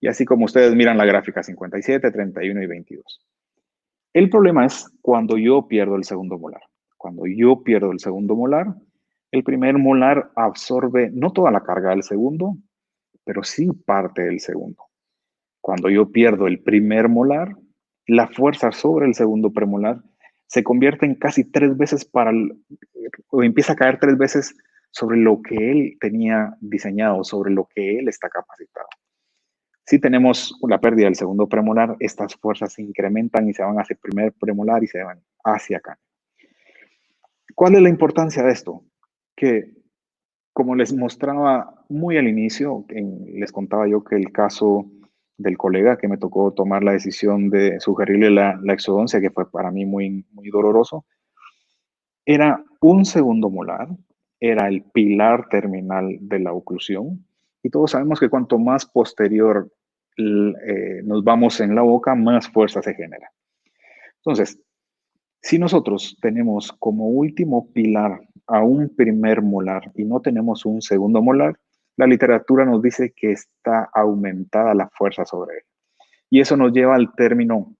Y así como ustedes miran la gráfica, 57, 31 y 22. El problema es cuando yo pierdo el segundo molar. Cuando yo pierdo el segundo molar, el primer molar absorbe no toda la carga del segundo, pero sí parte del segundo. Cuando yo pierdo el primer molar, la fuerza sobre el segundo premolar se convierte en casi 3 veces o empieza a caer 3 veces sobre lo que él tenía diseñado, sobre lo que él está capacitado. Si tenemos la pérdida del segundo premolar, estas fuerzas se incrementan y se van hacia el primer premolar y se van hacia acá. ¿Cuál es la importancia de esto? Que, como les mostraba muy al inicio, les contaba yo que el caso del colega que me tocó tomar la decisión de sugerirle la exodoncia, que fue para mí muy, muy doloroso, era un segundo molar, era el pilar terminal de la oclusión, y todos sabemos que cuanto más posterior nos vamos en la boca, más fuerza se genera. Entonces, si nosotros tenemos como último pilar a un primer molar y no tenemos un segundo molar, la literatura nos dice que está aumentada la fuerza sobre él. Y eso nos lleva al término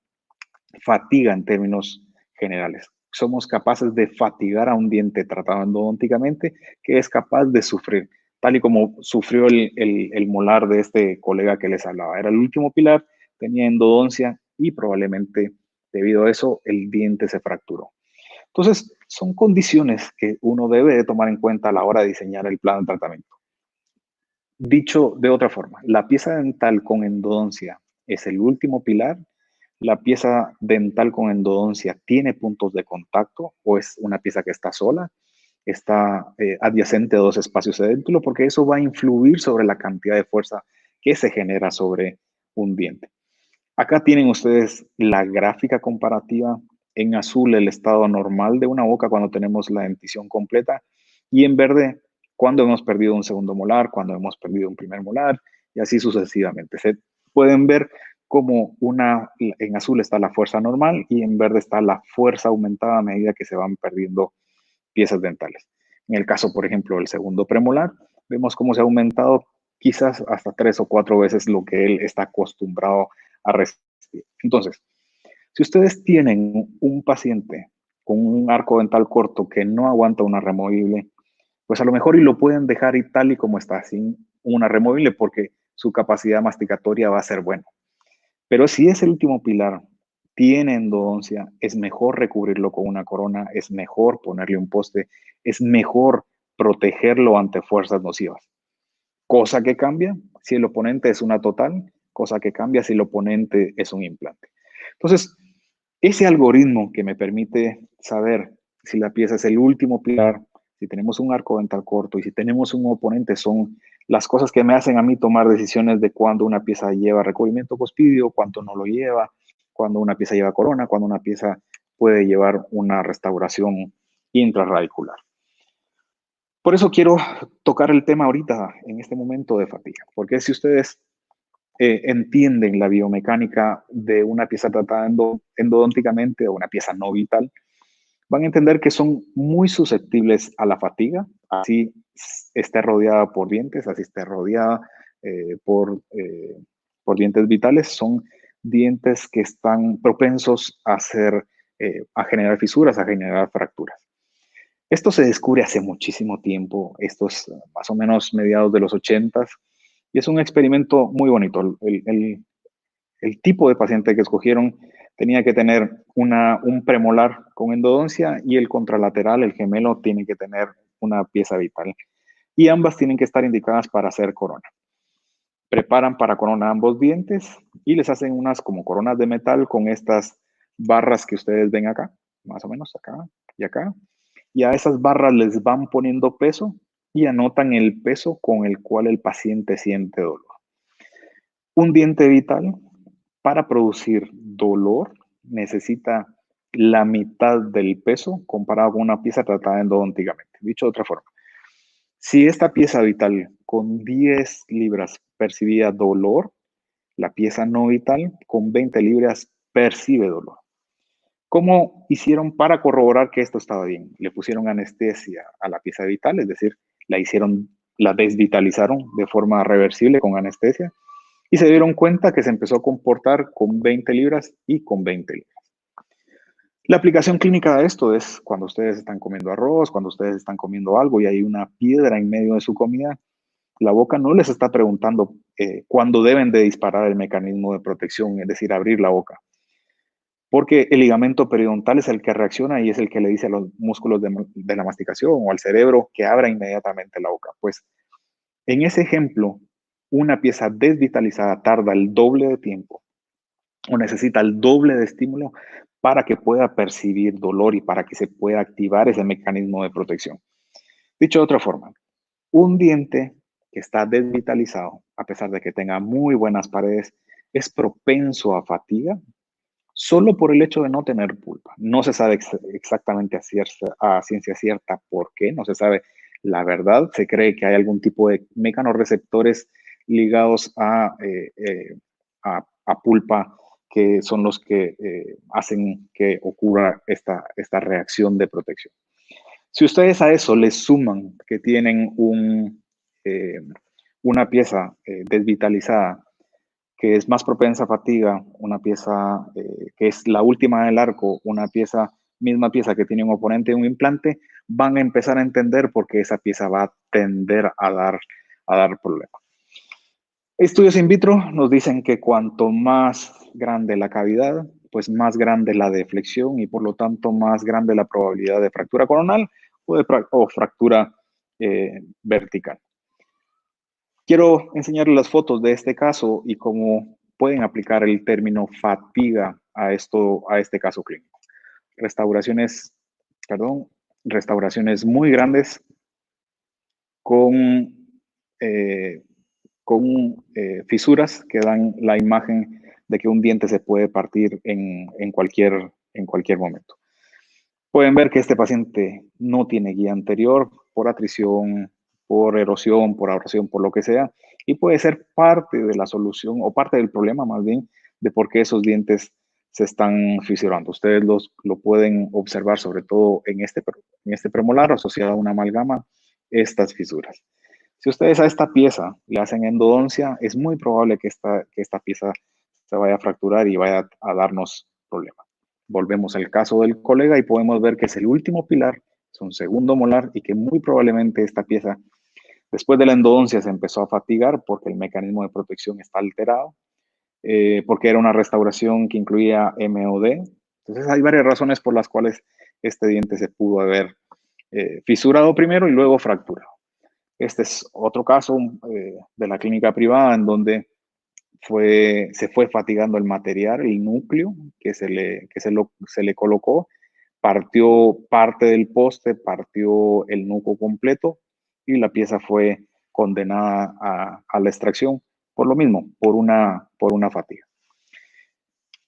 fatiga en términos generales. Somos capaces de fatigar a un diente tratado endodónticamente que es capaz de sufrir, tal y como sufrió el molar de este colega que les hablaba. Era el último pilar, tenía endodoncia y probablemente debido a eso el diente se fracturó. Entonces, son condiciones que uno debe de tomar en cuenta a la hora de diseñar el plan de tratamiento. Dicho de otra forma, la pieza dental con endodoncia es el último pilar. La pieza dental con endodoncia tiene puntos de contacto o es una pieza que está sola, está adyacente a dos espacios de dentículo, porque eso va a influir sobre la cantidad de fuerza que se genera sobre un diente. Acá tienen ustedes la gráfica comparativa. En azul el estado normal de una boca cuando tenemos la dentición completa y en verde cuando hemos perdido un segundo molar, cuando hemos perdido un primer molar y así sucesivamente. Se pueden ver como en azul está la fuerza normal y en verde está la fuerza aumentada a medida que se van perdiendo piezas dentales. En el caso, por ejemplo, del segundo premolar, vemos cómo se ha aumentado quizás hasta 3 o 4 veces lo que él está acostumbrado a resistir. Entonces, si ustedes tienen un paciente con un arco dental corto que no aguanta una removible, pues a lo mejor y lo pueden dejar y tal y como está, sin una removible, porque su capacidad masticatoria va a ser buena. Pero si es el último pilar, tiene endodoncia, es mejor recubrirlo con una corona, es mejor ponerle un poste, es mejor protegerlo ante fuerzas nocivas. Cosa que cambia si el oponente es una total, cosa que cambia si el oponente es un implante. Entonces, ese algoritmo que me permite saber si la pieza es el último pilar, si tenemos un arco dental corto y si tenemos un oponente, son las cosas que me hacen a mí tomar decisiones de cuándo una pieza lleva recubrimiento pospidio, cuánto no lo lleva, cuándo una pieza lleva corona, cuándo una pieza puede llevar una restauración intraradicular. Por eso quiero tocar el tema ahorita, en este momento de fatiga, porque si ustedes entienden la biomecánica de una pieza tratada endodónticamente o una pieza no vital, van a entender que son muy susceptibles a la fatiga, así esté rodeada por dientes, así esté rodeada por dientes vitales. Son dientes que están propensos a generar fisuras, a generar fracturas. Esto se descubre hace muchísimo tiempo, esto es más o menos mediados de los 80s, y es un experimento muy bonito. El tipo de paciente que escogieron tenía que tener un premolar con endodoncia y el contralateral, el gemelo, tiene que tener una pieza vital. Y ambas tienen que estar indicadas para hacer corona. Preparan para corona ambos dientes y les hacen unas como coronas de metal con estas barras que ustedes ven acá, más o menos acá y acá. Y a esas barras les van poniendo peso y anotan el peso con el cual el paciente siente dolor. Un diente vital, para producir dolor, necesita la mitad del peso comparado con una pieza tratada endodónticamente. Dicho de otra forma, si esta pieza vital con 10 libras percibía dolor, la pieza no vital con 20 libras percibe dolor. ¿Cómo hicieron para corroborar que esto estaba bien? Le pusieron anestesia a la pieza vital, es decir, la desvitalizaron de forma reversible con anestesia y se dieron cuenta que se empezó a comportar con 20 libras y con 20 libras. La aplicación clínica de esto es cuando ustedes están comiendo arroz, cuando ustedes están comiendo algo y hay una piedra en medio de su comida, la boca no les está preguntando cuándo deben de disparar el mecanismo de protección, es decir, abrir la boca. Porque el ligamento periodontal es el que reacciona y es el que le dice a los músculos de la masticación o al cerebro que abra inmediatamente la boca. Pues en ese ejemplo, una pieza desvitalizada tarda el doble de tiempo o necesita el doble de estímulo para que pueda percibir dolor y para que se pueda activar ese mecanismo de protección. Dicho de otra forma, un diente que está desvitalizado, a pesar de que tenga muy buenas paredes, es propenso a fatiga solo por el hecho de no tener pulpa. No se sabe exactamente a ciencia cierta por qué, no se sabe la verdad. Se cree que hay algún tipo de mecanorreceptores ligados a pulpa que son los que hacen que ocurra esta reacción de protección. Si ustedes a eso les suman que tienen una pieza desvitalizada que es más propensa a fatiga, una pieza que es la última del arco, misma pieza que tiene un oponente de un implante, van a empezar a entender por qué esa pieza va a tender a dar problemas. Estudios in vitro nos dicen que cuanto más grande la cavidad, pues más grande la deflexión y por lo tanto más grande la probabilidad de fractura coronal o fractura vertical. Quiero enseñarles las fotos de este caso y cómo pueden aplicar el término fatiga a este caso clínico. Restauraciones muy grandes con fisuras que dan la imagen de que un diente se puede partir en cualquier momento. Pueden ver que este paciente no tiene guía anterior por atrición, por erosión, por abrasión, por lo que sea, y puede ser parte de la solución o parte del problema más bien de por qué esos dientes se están fisurando. Ustedes lo pueden observar sobre todo en este premolar asociado a una amalgama, estas fisuras. Si ustedes a esta pieza le hacen endodoncia, es muy probable que esta pieza se vaya a fracturar y vaya a darnos problemas. Volvemos al caso del colega y podemos ver que es el último pilar, es un segundo molar y que muy probablemente esta pieza, después de la endodoncia, se empezó a fatigar porque el mecanismo de protección está alterado, porque era una restauración que incluía MOD. Entonces hay varias razones por las cuales este diente se pudo haber fisurado primero y luego fracturado. Este es otro caso de la clínica privada en donde se fue fatigando el material, el núcleo que se le colocó, partió parte del poste, partió el núcleo completo y la pieza fue condenada a la extracción por lo mismo, por una fatiga.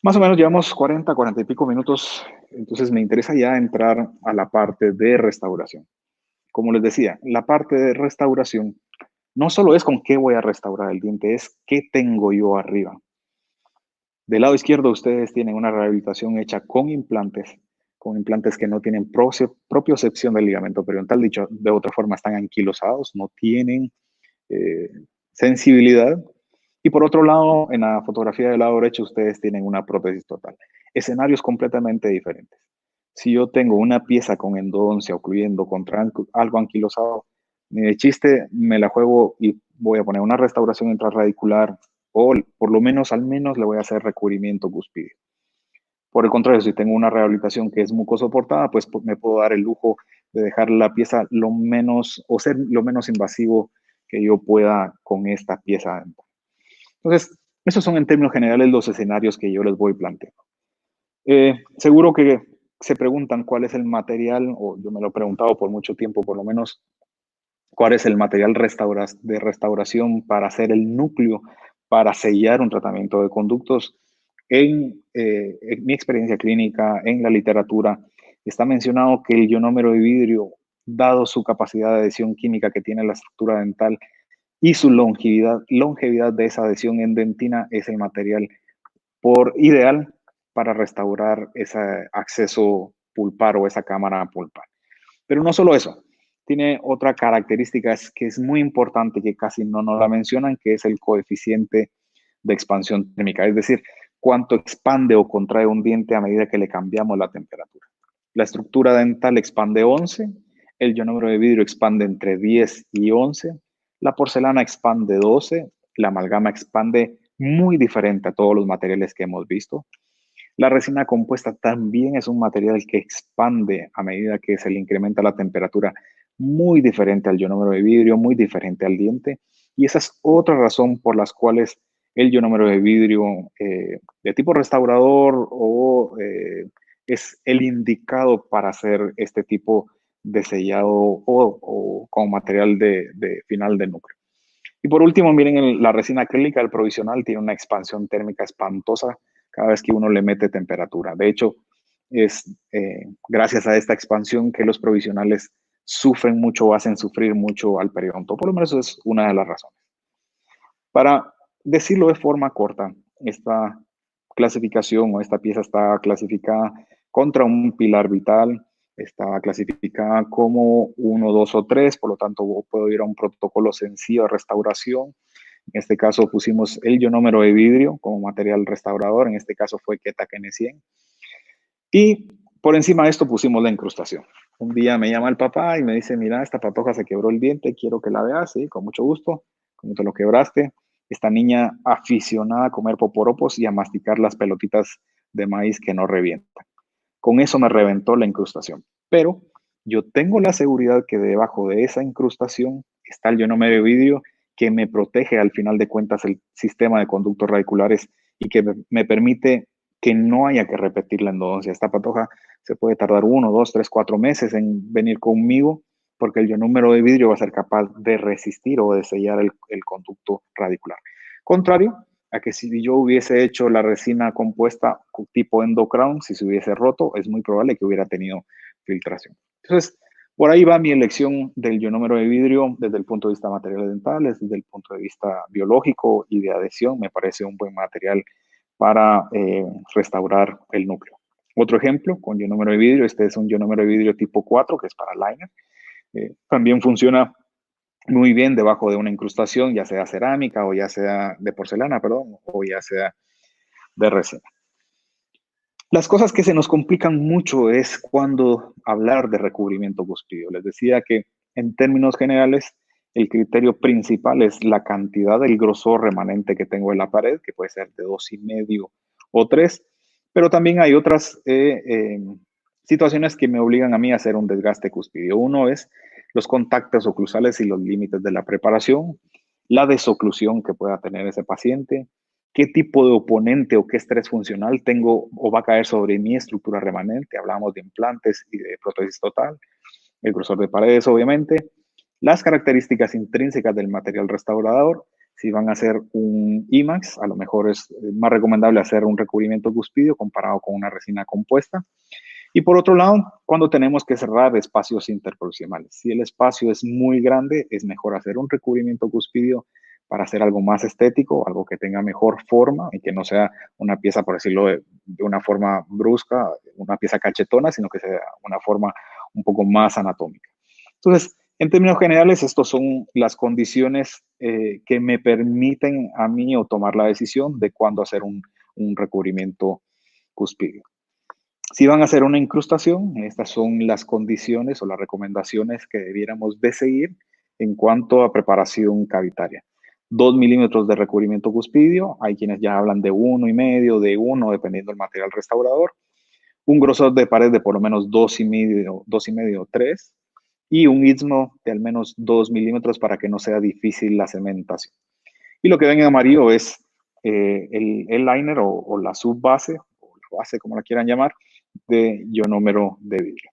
Más o menos llevamos 40 y pico minutos, entonces me interesa ya entrar a la parte de restauración. Como les decía, la parte de restauración no solo es con qué voy a restaurar el diente, es qué tengo yo arriba. Del lado izquierdo ustedes tienen una rehabilitación hecha con implantes que no tienen propiocepción del ligamento periodontal, dicho de otra forma, están anquilosados, no tienen sensibilidad. Y por otro lado, en la fotografía del lado derecho, ustedes tienen una prótesis total. Escenarios completamente diferentes. Si yo tengo una pieza con endodoncia ocluyendo contra algo anquilosado, ni de chiste me la juego y voy a poner una restauración intrarradicular o por lo menos, al menos le voy a hacer recubrimiento cuspídeo. Por el contrario, si tengo una rehabilitación que es mucosoportada, pues me puedo dar el lujo de dejar la pieza lo menos, o ser lo menos invasivo que yo pueda con esta pieza. Entonces, esos son en términos generales los escenarios que yo les voy planteando. Seguro que se preguntan cuál es el material, o yo me lo he preguntado por mucho tiempo, por lo menos, cuál es el material de restauración para hacer el núcleo, para sellar un tratamiento de conductos. En mi experiencia clínica, en la literatura, está mencionado que el ionómero de vidrio, dado su capacidad de adhesión química que tiene la estructura dental y su longevidad de esa adhesión en dentina, es el material ideal para restaurar ese acceso pulpar o esa cámara pulpar. Pero no solo eso, tiene otra característica que es muy importante, que casi no nos la mencionan, que es el coeficiente de expansión térmica, es decir, cuánto expande o contrae un diente a medida que le cambiamos la temperatura. La estructura dental expande 11, el ionómero de vidrio expande entre 10 y 11, la porcelana expande 12, la amalgama expande muy diferente a todos los materiales que hemos visto. La resina compuesta también es un material que expande a medida que se le incrementa la temperatura, muy diferente al ionómero de vidrio, muy diferente al diente. Y esa es otra razón por las cuales el ionómero de vidrio de tipo restaurador es el indicado para hacer este tipo de sellado o como material de final de núcleo. Y por último, miren, la resina acrílica, el provisional, tiene una expansión térmica espantosa cada vez que uno le mete temperatura. De hecho, es gracias a esta expansión que los provisionales sufren mucho o hacen sufrir mucho al periodonto. Por lo menos eso es una de las razones. Para decirlo de forma corta, esta clasificación o esta pieza está clasificada contra un pilar vital, está clasificada como 1, 2 o 3, por lo tanto puedo ir a un protocolo sencillo de restauración. En este caso pusimos el ionómero de vidrio como material restaurador, en este caso fue Ketaken 100. Y por encima de esto pusimos la incrustación. Un día me llama el papá y me dice, mira, esta patoja se quebró el diente, quiero que la veas, sí, con mucho gusto, como te lo quebraste. Esta niña aficionada a comer poporopos y a masticar las pelotitas de maíz que no revientan. Con eso me reventó la incrustación. Pero yo tengo la seguridad que debajo de esa incrustación está el ionómero de vidrio que me protege al final de cuentas el sistema de conductos radiculares y que me permite que no haya que repetir la endodoncia. Esta patoja se puede tardar 1, 2, 3, 4 meses en venir conmigo porque el ionómero de vidrio va a ser capaz de resistir o de sellar el conducto radicular. Contrario a que si yo hubiese hecho la resina compuesta tipo endocrown, si se hubiese roto, es muy probable que hubiera tenido filtración. Entonces, por ahí va mi elección del ionómero de vidrio desde el punto de vista de materiales dentales, desde el punto de vista biológico y de adhesión. Me parece un buen material para restaurar el núcleo. Otro ejemplo con ionómero de vidrio, este es un ionómero de vidrio tipo 4 que es para liner. También funciona muy bien debajo de una incrustación, ya sea cerámica o ya sea de porcelana, perdón, o ya sea de resina. Las cosas que se nos complican mucho es cuando hablar de recubrimiento cuspidio. Les decía que en términos generales, el criterio principal es la cantidad del grosor remanente que tengo en la pared, que puede ser de 2,5 o 3, pero también hay otras situaciones que me obligan a mí a hacer un desgaste cuspidio. Uno es los contactos oclusales y los límites de la preparación, la desoclusión que pueda tener ese paciente, qué tipo de oponente o qué estrés funcional tengo o va a caer sobre mi estructura remanente. Hablamos de implantes y de prótesis total, el grosor de paredes, obviamente, las características intrínsecas del material restaurador. Si van a hacer un IMAX, a lo mejor es más recomendable hacer un recubrimiento cuspidio comparado con una resina compuesta. Y por otro lado, cuando tenemos que cerrar espacios interproximales. Si el espacio es muy grande, es mejor hacer un recubrimiento cuspidio para hacer algo más estético, algo que tenga mejor forma y que no sea una pieza, por decirlo de una forma brusca, una pieza cachetona, sino que sea una forma un poco más anatómica. Entonces, en términos generales, estas son las condiciones que me permiten a mí o tomar la decisión de cuándo hacer un recubrimiento cuspidio. Si van a hacer una incrustación, estas son las condiciones o las recomendaciones que debiéramos de seguir en cuanto a preparación cavitaria. 2 milímetros de recubrimiento cuspidio, hay quienes ya hablan de 1,5, de 1, dependiendo del material restaurador. Un grosor de pared de por lo menos 2,5, 3, y un istmo de al menos 2 milímetros para que no sea difícil la cementación. Y lo que ven en amarillo es el liner o la subbase, o la base, como la quieran llamar, de ionómero de vidrio.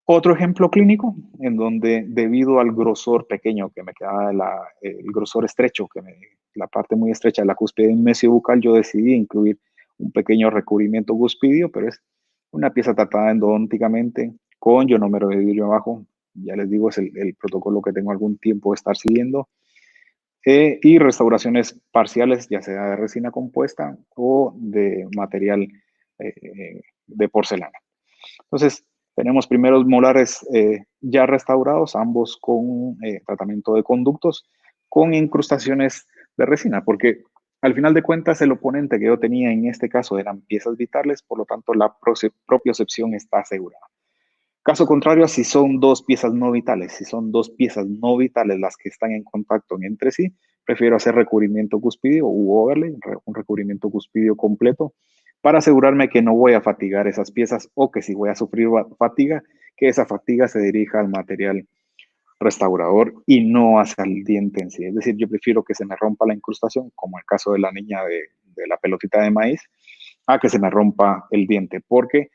Otro ejemplo clínico en donde debido al grosor pequeño que me queda, el grosor estrecho, la parte muy estrecha de la cúspide mesiobucal, yo decidí incluir un pequeño recubrimiento cuspidio, pero es una pieza tratada endodónticamente con ionómero de vidrio abajo. Ya les digo, es el protocolo que tengo algún tiempo de estar siguiendo. Y restauraciones parciales, ya sea de resina compuesta o de material de porcelana. Entonces, tenemos primeros molares ya restaurados, ambos con tratamiento de conductos, con incrustaciones de resina, porque al final de cuentas el oponente que yo tenía en este caso eran piezas vitales, por lo tanto la propiocepción está asegurada. Caso contrario, si son dos piezas no vitales, si son dos piezas no vitales las que están en contacto entre sí, prefiero hacer recubrimiento cuspidio u overlay, un recubrimiento cuspidio completo, para asegurarme que no voy a fatigar esas piezas o que si voy a sufrir fatiga, que esa fatiga se dirija al material restaurador y no hacia el diente en sí. Es decir, yo prefiero que se me rompa la incrustación, como el caso de la niña de la pelotita de maíz, a que se me rompa el diente, porque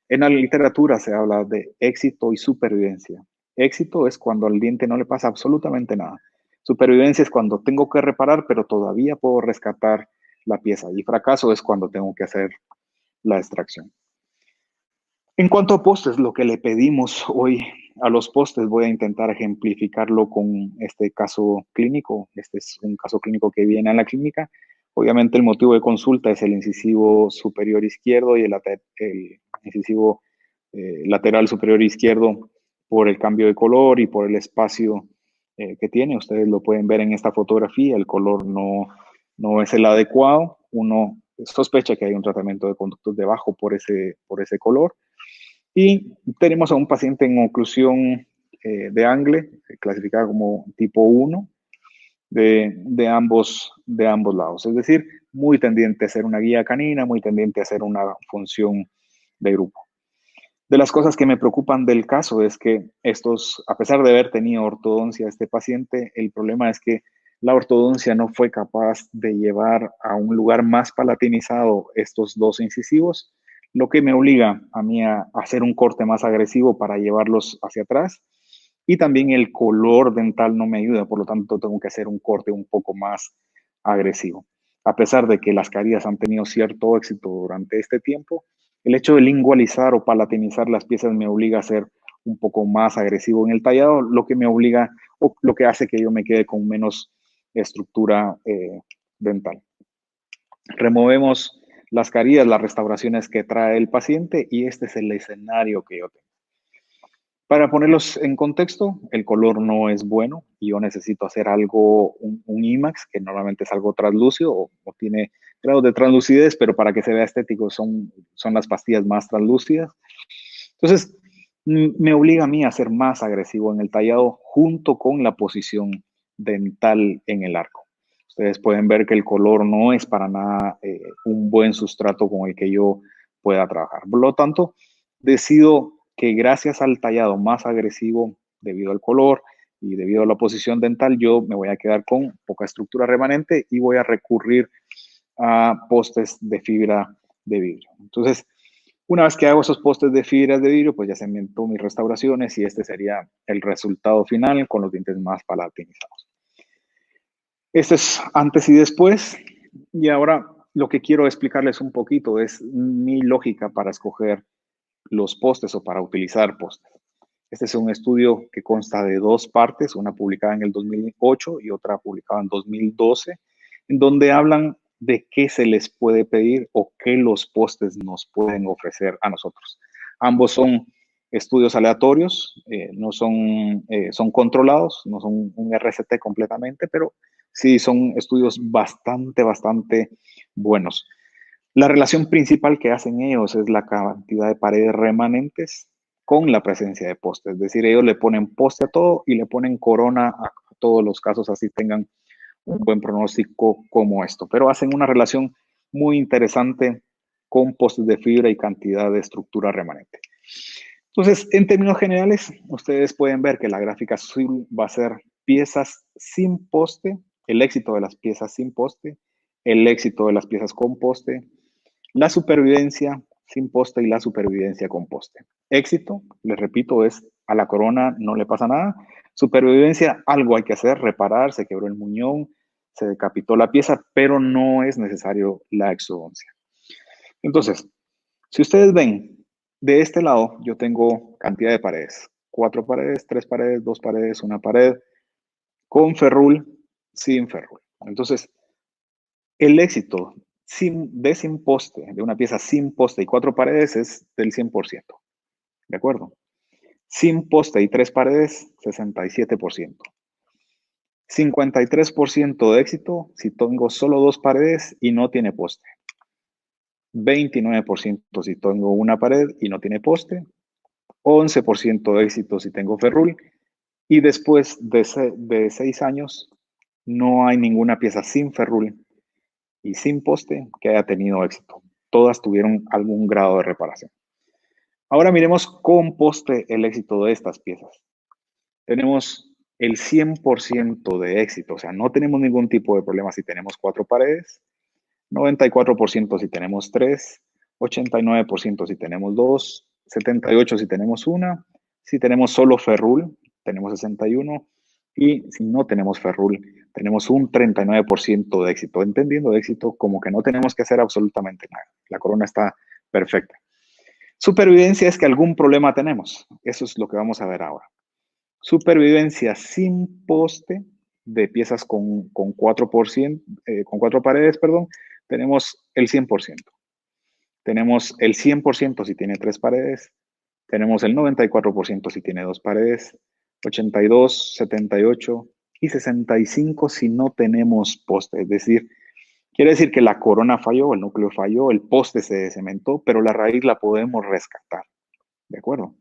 en la literatura se habla de éxito y supervivencia. Éxito es cuando al diente no le pasa absolutamente nada. Supervivencia es cuando tengo que reparar, pero todavía puedo rescatar la pieza. Y fracaso es cuando tengo que hacer la extracción. En cuanto a postes, lo que le pedimos hoy a los postes, voy a intentar ejemplificarlo con este caso clínico. Este es un caso clínico que viene a la clínica. Obviamente el motivo de consulta es el incisivo superior izquierdo y el incisivo lateral superior izquierdo por el cambio de color y por el espacio que tiene. Ustedes lo pueden ver en esta fotografía, el color no es el adecuado. Uno sospecha que hay un tratamiento de conductos debajo por ese color. Y tenemos a un paciente en oclusión de angle, clasificada como tipo 1, de ambos lados. Es decir, muy tendiente a ser una guía canina, muy tendiente a ser una función de grupo. De las cosas que me preocupan del caso es que a pesar de haber tenido ortodoncia este paciente, el problema es que la ortodoncia no fue capaz de llevar a un lugar más palatinizado estos dos incisivos, lo que me obliga a mí a hacer un corte más agresivo para llevarlos hacia atrás. Y también el color dental no me ayuda, por lo tanto tengo que hacer un corte un poco más agresivo. A pesar de que las caries han tenido cierto éxito durante este tiempo, el hecho de lingualizar o palatinizar las piezas me obliga a ser un poco más agresivo en el tallado, lo que me obliga o lo que hace que yo me quede con menos estructura dental. Removemos las carillas, las restauraciones que trae el paciente y este es el escenario que yo tengo. Para ponerlos en contexto, el color no es bueno y yo necesito hacer algo, un IMAX, que normalmente es algo translúcido o tiene grados de translucidez, pero para que se vea estético son las pastillas más translúcidas. Entonces, me obliga a mí a ser más agresivo en el tallado junto con la posición dental en el arco. Ustedes pueden ver que el color no es para nada un buen sustrato con el que yo pueda trabajar. Por lo tanto, decido que gracias al tallado más agresivo, debido al color y debido a la posición dental, yo me voy a quedar con poca estructura remanente y voy a recurrir a postes de fibra de vidrio. Entonces, una vez que hago esos postes de fibras de vidrio, pues ya se inventó mis restauraciones y este sería el resultado final con los dientes más palatinizados. Este es antes y después. Y ahora lo que quiero explicarles un poquito es mi lógica para escoger los postes o para utilizar postes. Este es un estudio que consta de dos partes, una publicada en el 2008 y otra publicada en 2012, en donde hablan de qué se les puede pedir o qué los postes nos pueden ofrecer a nosotros. Ambos son estudios aleatorios, no son, son controlados, no son un RCT completamente, pero sí son estudios bastante buenos. La relación principal que hacen ellos es la cantidad de paredes remanentes con la presencia de poste. Es decir, ellos le ponen poste a todo y le ponen corona a todos los casos, así tengan un buen pronóstico como esto. Pero hacen una relación muy interesante con postes de fibra y cantidad de estructura remanente. Entonces, en términos generales, ustedes pueden ver que la gráfica azul va a ser piezas sin poste, el éxito de las piezas sin poste, el éxito de las piezas con poste, la supervivencia sin poste y la supervivencia con poste. Éxito, les repito, es a la corona no le pasa nada. Supervivencia, algo hay que hacer, reparar, se quebró el muñón, se decapitó la pieza, pero no es necesario la exodoncia. Entonces, si ustedes ven, de este lado yo tengo cantidad de paredes. 4 paredes, 3 paredes, 2 paredes, 1 pared, con ferrul, sin ferrul. Entonces, el éxito sin poste, de una pieza sin poste y 4 paredes es del 100%. ¿De acuerdo? Sin poste y 3 paredes, 67%. 53% de éxito si tengo solo 2 paredes y no tiene poste. 29% si tengo una pared y no tiene poste. 11% de éxito si tengo ferrul. Y después de 6 años, no hay ninguna pieza sin ferrul y sin poste que haya tenido éxito. Todas tuvieron algún grado de reparación. Ahora miremos con poste el éxito de estas piezas. Tenemos el 100% de éxito, o sea, no tenemos ningún tipo de problema si tenemos 4 paredes, 94% si tenemos 3, 89% si tenemos 2, 78% si tenemos 1, si tenemos solo ferrul, tenemos 61%, y si no tenemos ferrul, tenemos un 39% de éxito, entendiendo de éxito como que no tenemos que hacer absolutamente nada. La corona está perfecta. Supervivencia es que algún problema tenemos. Eso es lo que vamos a ver ahora. Supervivencia sin poste de piezas con 4%, con 4 paredes, perdón, tenemos el 100%. Tenemos el 100% si tiene 3 paredes, tenemos el 94% si tiene 2 paredes, 82, 78 y 65 si no tenemos poste. Es decir, quiere decir que la corona falló, el núcleo falló, el poste se cementó, pero la raíz la podemos rescatar. ¿De acuerdo?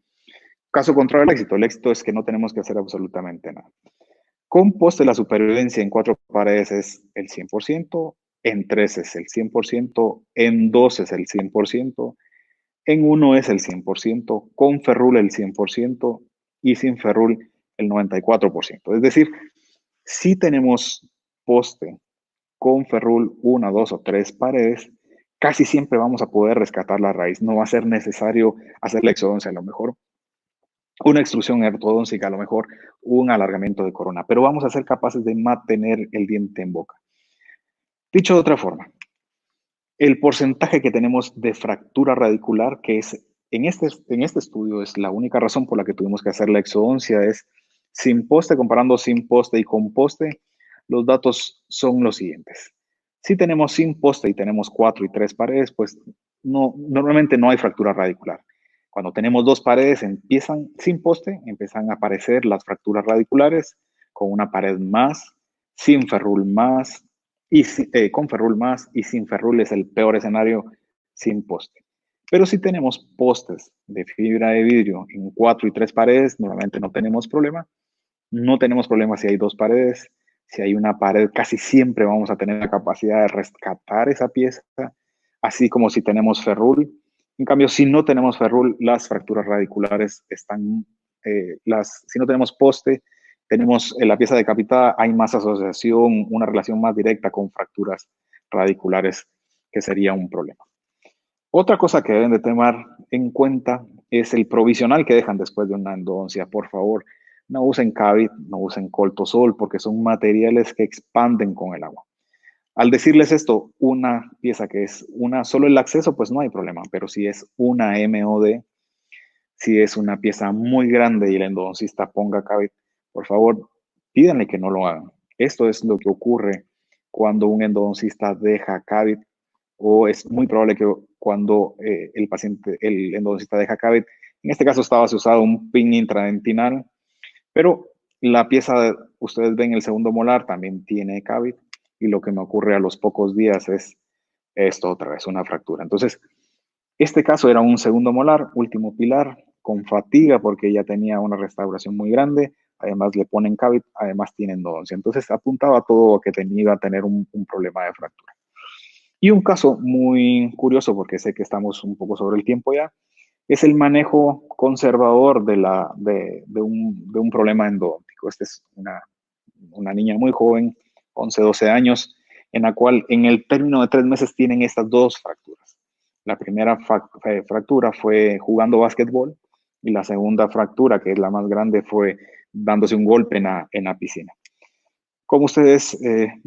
Caso contrario al éxito. El éxito es que no tenemos que hacer absolutamente nada. Con poste la supervivencia en 4 paredes es el 100%, en 3 es el 100%, en 2 es el 100%, en 1 es el 100%, con ferrul el 100% y sin ferrul el 94%. Es decir, si tenemos poste con ferrul 1, 2 o 3 paredes, casi siempre vamos a poder rescatar la raíz. No va a ser necesario hacer la exodoncia, a lo mejor una extrusión ortodóntica, a lo mejor un alargamiento de corona, pero vamos a ser capaces de mantener el diente en boca. Dicho de otra forma, el porcentaje que tenemos de fractura radicular, que es en este estudio es la única razón por la que tuvimos que hacer la exodoncia, es sin poste, comparando sin poste y con poste, los datos son los siguientes. Si tenemos sin poste y tenemos 4 y 3 paredes, pues normalmente no hay fractura radicular. Cuando tenemos 2 paredes, empiezan sin poste, empiezan a aparecer las fracturas radiculares con una pared más, sin ferrul más, y con ferrul más, y sin ferrul es el peor escenario, sin poste. Pero si tenemos postes de fibra de vidrio en 4 y 3 paredes, normalmente no tenemos problema. No tenemos problema si hay 2 paredes. Si hay una pared, casi siempre vamos a tener la capacidad de rescatar esa pieza, así como si tenemos ferrul. En cambio, si no tenemos ferrul, las fracturas radiculares están, si no tenemos poste, tenemos la pieza decapitada, hay más asociación, una relación más directa con fracturas radiculares, que sería un problema. Otra cosa que deben de tomar en cuenta es el provisional que dejan después de una endodoncia. Por favor, no usen Cavit, no usen Coltosol, porque son materiales que expanden con el agua. Al decirles esto, una pieza que es solo el acceso, pues no hay problema, pero si es una MOD, si es una pieza muy grande y el endodoncista ponga Cavit, por favor, pídanle que no lo hagan. Esto es lo que ocurre cuando un endodoncista deja Cavit, o es muy probable que cuando el endodoncista deja Cavit, en este caso estaba usado un pin intradentinal, pero la pieza, ustedes ven el segundo molar, también tiene Cavit, y lo que me ocurre a los pocos días es esto otra vez, una fractura. Entonces, este caso era un segundo molar, último pilar, con fatiga porque ya tenía una restauración muy grande, además le ponen Cavit, además tiene endodoncia. Entonces apuntaba todo a que iba a tener un problema de fractura. Y un caso muy curioso, porque sé que estamos un poco sobre el tiempo ya, es el manejo conservador de un problema endodóntico. Esta es una niña muy joven, 11, 12 años, en la cual en el término de 3 meses tienen estas 2 fracturas. La primera fractura fue jugando básquetbol y la segunda fractura, que es la más grande, fue dándose un golpe en la piscina. Como ustedes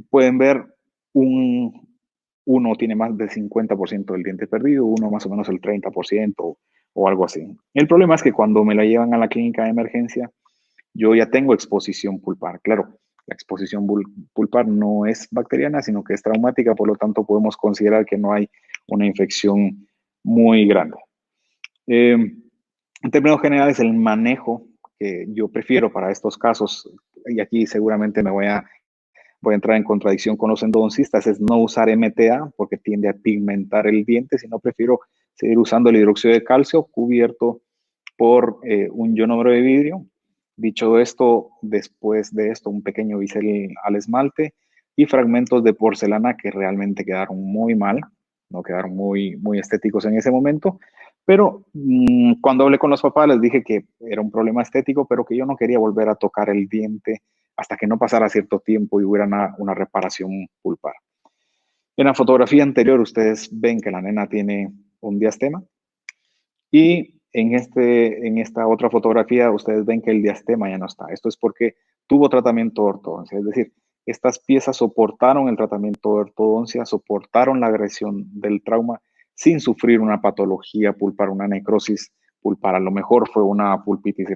pueden ver, uno tiene más del 50% del diente perdido, uno más o menos el 30% o algo así. El problema es que cuando me la llevan a la clínica de emergencia, yo ya tengo exposición pulpar. Claro, la exposición pulpar no es bacteriana, sino que es traumática, por lo tanto podemos considerar que no hay una infección muy grande. En términos generales, el manejo que yo prefiero para estos casos, y aquí seguramente voy a entrar en contradicción con los endodoncistas, es no usar MTA porque tiende a pigmentar el diente, sino prefiero seguir usando el hidróxido de calcio cubierto por un ionómero de vidrio. Dicho esto, después de esto, un pequeño bisel al esmalte y fragmentos de porcelana que realmente quedaron muy mal, no quedaron muy estéticos en ese momento, pero cuando hablé con los papás les dije que era un problema estético, pero que yo no quería volver a tocar el diente hasta que no pasara cierto tiempo y hubiera una reparación pulpar. En la fotografía anterior ustedes ven que la nena tiene un diastema y en esta otra fotografía ustedes ven que el diastema ya no está. Esto es porque tuvo tratamiento de ortodoncia, es decir, estas piezas soportaron el tratamiento de ortodoncia, soportaron la agresión del trauma sin sufrir una patología pulpar, una necrosis pulpar. A lo mejor fue una pulpitis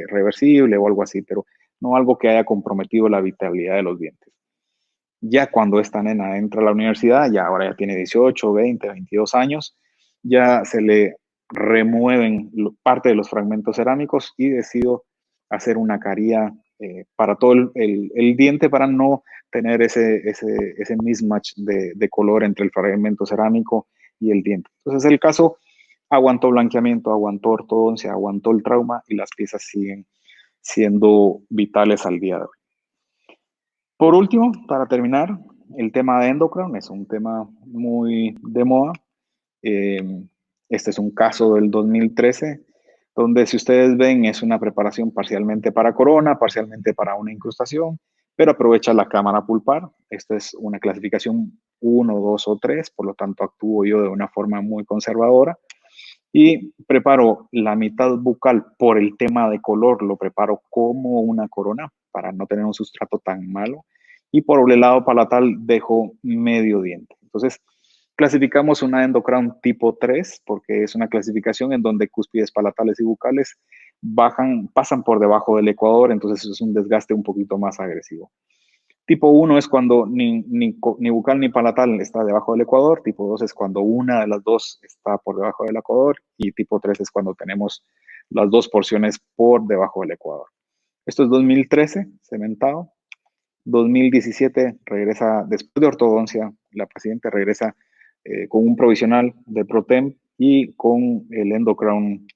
reversible o algo así, pero no algo que haya comprometido la vitalidad de los dientes. Ya cuando esta nena entra a la universidad, ya ahora ya tiene 18, 20, 22 años, ya se le remueven parte de los fragmentos cerámicos y decido hacer una caría para todo el diente para no tener ese mismatch de color entre el fragmento cerámico y el diente. Entonces el caso aguantó blanqueamiento, aguantó ortodoncia, aguantó el trauma y las piezas siguen siendo vitales al día de hoy. Por último, para terminar, el tema de Endocrown es un tema muy de moda. Este es un caso del 2013, donde si ustedes ven es una preparación parcialmente para corona, parcialmente para una incrustación, pero aprovecha la cámara pulpar. Esta es una clasificación 1, 2 o 3, por lo tanto actúo yo de una forma muy conservadora. Y preparo la mitad bucal por el tema de color, lo preparo como una corona para no tener un sustrato tan malo. Y por el lado palatal dejo medio diente. Entonces, clasificamos una endocrown tipo 3 porque es una clasificación en donde cúspides palatales y bucales pasan por debajo del ecuador, entonces es un desgaste un poquito más agresivo. Tipo 1 es cuando ni bucal ni palatal está debajo del ecuador. Tipo 2 es cuando una de las dos está por debajo del ecuador. Y tipo 3 es cuando tenemos las dos porciones por debajo del ecuador. Esto es 2013, cementado. 2017 regresa, después de ortodoncia, la paciente regresa con un provisional de Protem y con el endocrown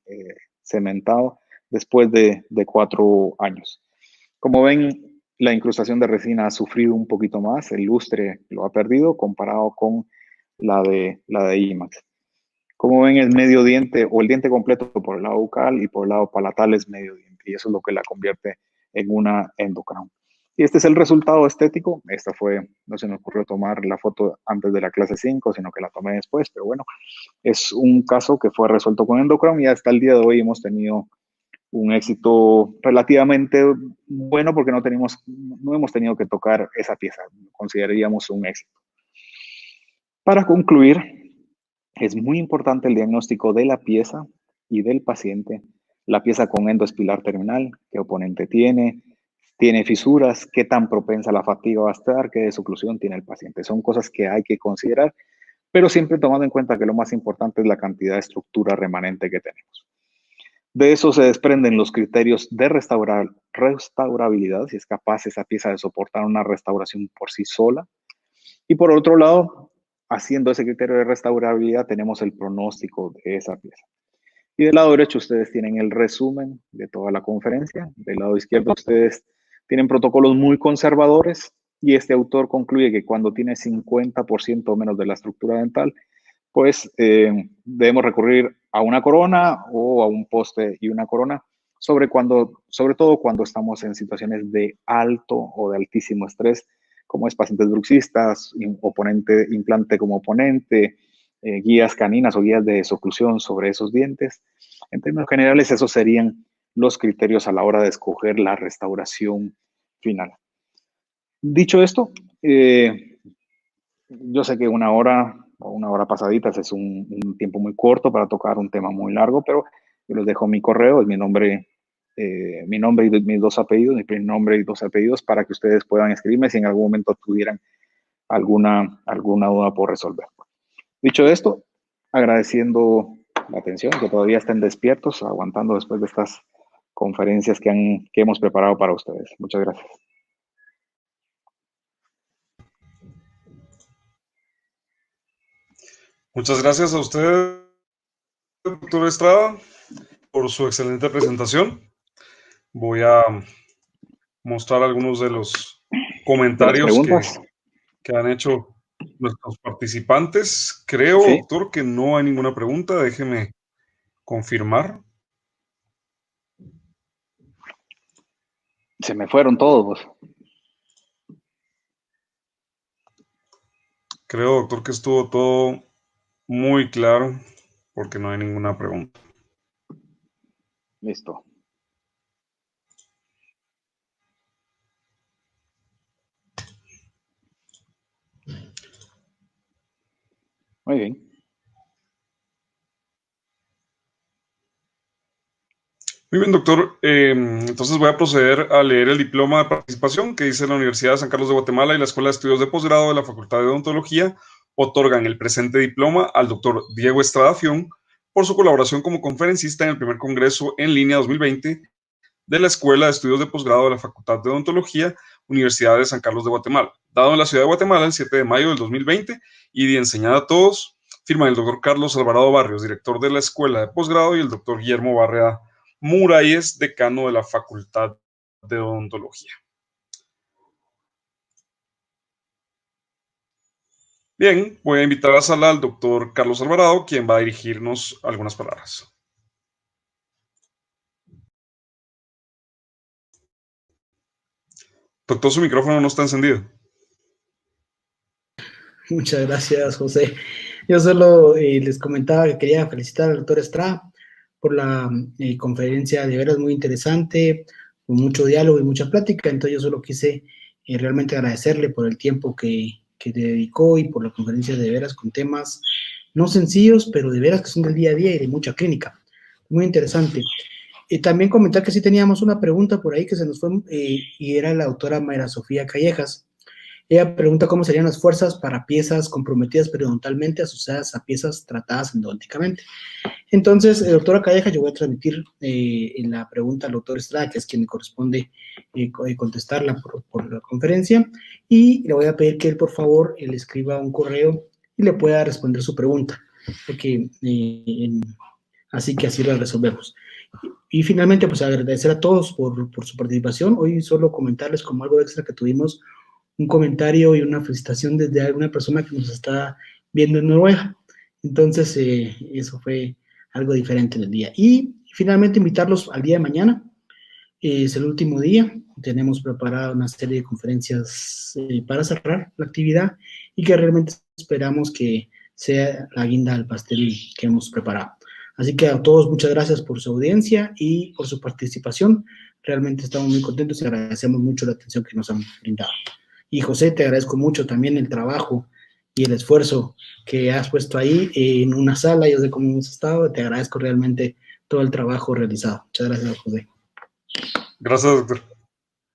cementado después de 4 años. Como ven, la incrustación de resina ha sufrido un poquito más, el lustre lo ha perdido comparado con la de IMAX. Como ven, es medio diente o el diente completo por el lado bucal y por el lado palatal es medio diente y eso es lo que la convierte en una endocrown. Y este es el resultado estético. Esta fue, no se me ocurrió tomar la foto antes de la clase 5, sino que la tomé después, pero bueno, es un caso que fue resuelto con endocrown y hasta el día de hoy hemos tenido un éxito relativamente bueno porque no hemos tenido que tocar esa pieza. Consideraríamos un éxito. Para concluir, es muy importante el diagnóstico de la pieza y del paciente. La pieza con endoespilar terminal, qué oponente tiene fisuras, qué tan propensa a la fatiga va a estar, qué desoclusión tiene el paciente. Son cosas que hay que considerar, pero siempre tomando en cuenta que lo más importante es la cantidad de estructura remanente que tenemos. De eso se desprenden los criterios de restaurabilidad, si es capaz esa pieza de soportar una restauración por sí sola. Y por otro lado, haciendo ese criterio de restaurabilidad, tenemos el pronóstico de esa pieza. Y del lado derecho ustedes tienen el resumen de toda la conferencia. Del lado izquierdo ustedes tienen protocolos muy conservadores y este autor concluye que cuando tiene 50% o menos de la estructura dental, pues debemos recurrir a una corona o a un poste y una corona, sobre todo cuando estamos en situaciones de alto o de altísimo estrés, como es pacientes bruxistas, implante como oponente, guías caninas o guías de desoclusión sobre esos dientes. En términos generales, esos serían los criterios a la hora de escoger la restauración final. Dicho esto, yo sé que una hora o una hora pasaditas es un tiempo muy corto para tocar un tema muy largo, pero yo les dejo mi correo, es mi nombre y mis 2 apellidos, mi primer nombre y 2 apellidos, para que ustedes puedan escribirme si en algún momento tuvieran alguna duda por resolver. Dicho esto, agradeciendo la atención, que todavía estén despiertos, aguantando después de estas conferencias que hemos preparado para ustedes. Muchas gracias. Muchas gracias a usted, doctor Estrada, por su excelente presentación. Voy a mostrar algunos de los comentarios que han hecho nuestros participantes. Creo, ¿Sí? doctor, que no hay ninguna pregunta. Déjeme confirmar. Se me fueron todos. Creo, doctor, que estuvo todo muy claro porque no hay ninguna pregunta. Listo. Muy bien. Muy bien, doctor. Entonces voy a proceder a leer el diploma de participación que dice la Universidad de San Carlos de Guatemala y la Escuela de Estudios de Posgrado de la Facultad de Odontología otorgan el presente diploma al doctor Diego Estrada Fión por su colaboración como conferencista en el primer Congreso en línea 2020 de la Escuela de Estudios de Posgrado de la Facultad de Odontología, Universidad de San Carlos de Guatemala, dado en la ciudad de Guatemala el 7 de mayo del 2020 y de enseñada a todos. Firman el doctor Carlos Alvarado Barrios, director de la Escuela de Posgrado, y el doctor Guillermo Barreda Muralles, decano de la Facultad de Odontología. Bien, voy a invitar a la sala al doctor Carlos Alvarado, quien va a dirigirnos algunas palabras. Doctor, su micrófono no está encendido. Muchas gracias, José. Yo solo les comentaba que quería felicitar al doctor Estrada por la conferencia, de veras muy interesante, con mucho diálogo y mucha plática. Entonces yo solo quise realmente agradecerle por el tiempo que dedicó y por la conferencia, de veras con temas no sencillos, pero de veras que son del día a día y de mucha clínica. Muy interesante. También comentar que sí teníamos una pregunta por ahí que se nos fue y era la doctora Mayra Sofía Callejas, Ella pregunta cómo serían las fuerzas para piezas comprometidas periodontalmente asociadas a piezas tratadas endodònticamente. Entonces, doctora Calleja, yo voy a transmitir la pregunta al doctor Estrada, que es quien me corresponde contestarla por la conferencia, y le voy a pedir que él, por favor, le escriba un correo y le pueda responder su pregunta, porque así que así la resolvemos. Y finalmente, pues agradecer a todos por su participación. Hoy solo comentarles como algo extra que tuvimos un comentario y una felicitación desde alguna persona que nos está viendo en Noruega. Entonces, eso fue algo diferente del día. Y finalmente invitarlos al día de mañana. Es el último día. Tenemos preparada una serie de conferencias para cerrar la actividad y que realmente esperamos que sea la guinda del pastel que hemos preparado. Así que a todos muchas gracias por su audiencia y por su participación. Realmente estamos muy contentos y agradecemos mucho la atención que nos han brindado. Y José, te agradezco mucho también el trabajo y el esfuerzo que has puesto ahí en una sala. Yo sé cómo hemos estado. Te agradezco realmente todo el trabajo realizado. Muchas gracias, José. Gracias, doctor.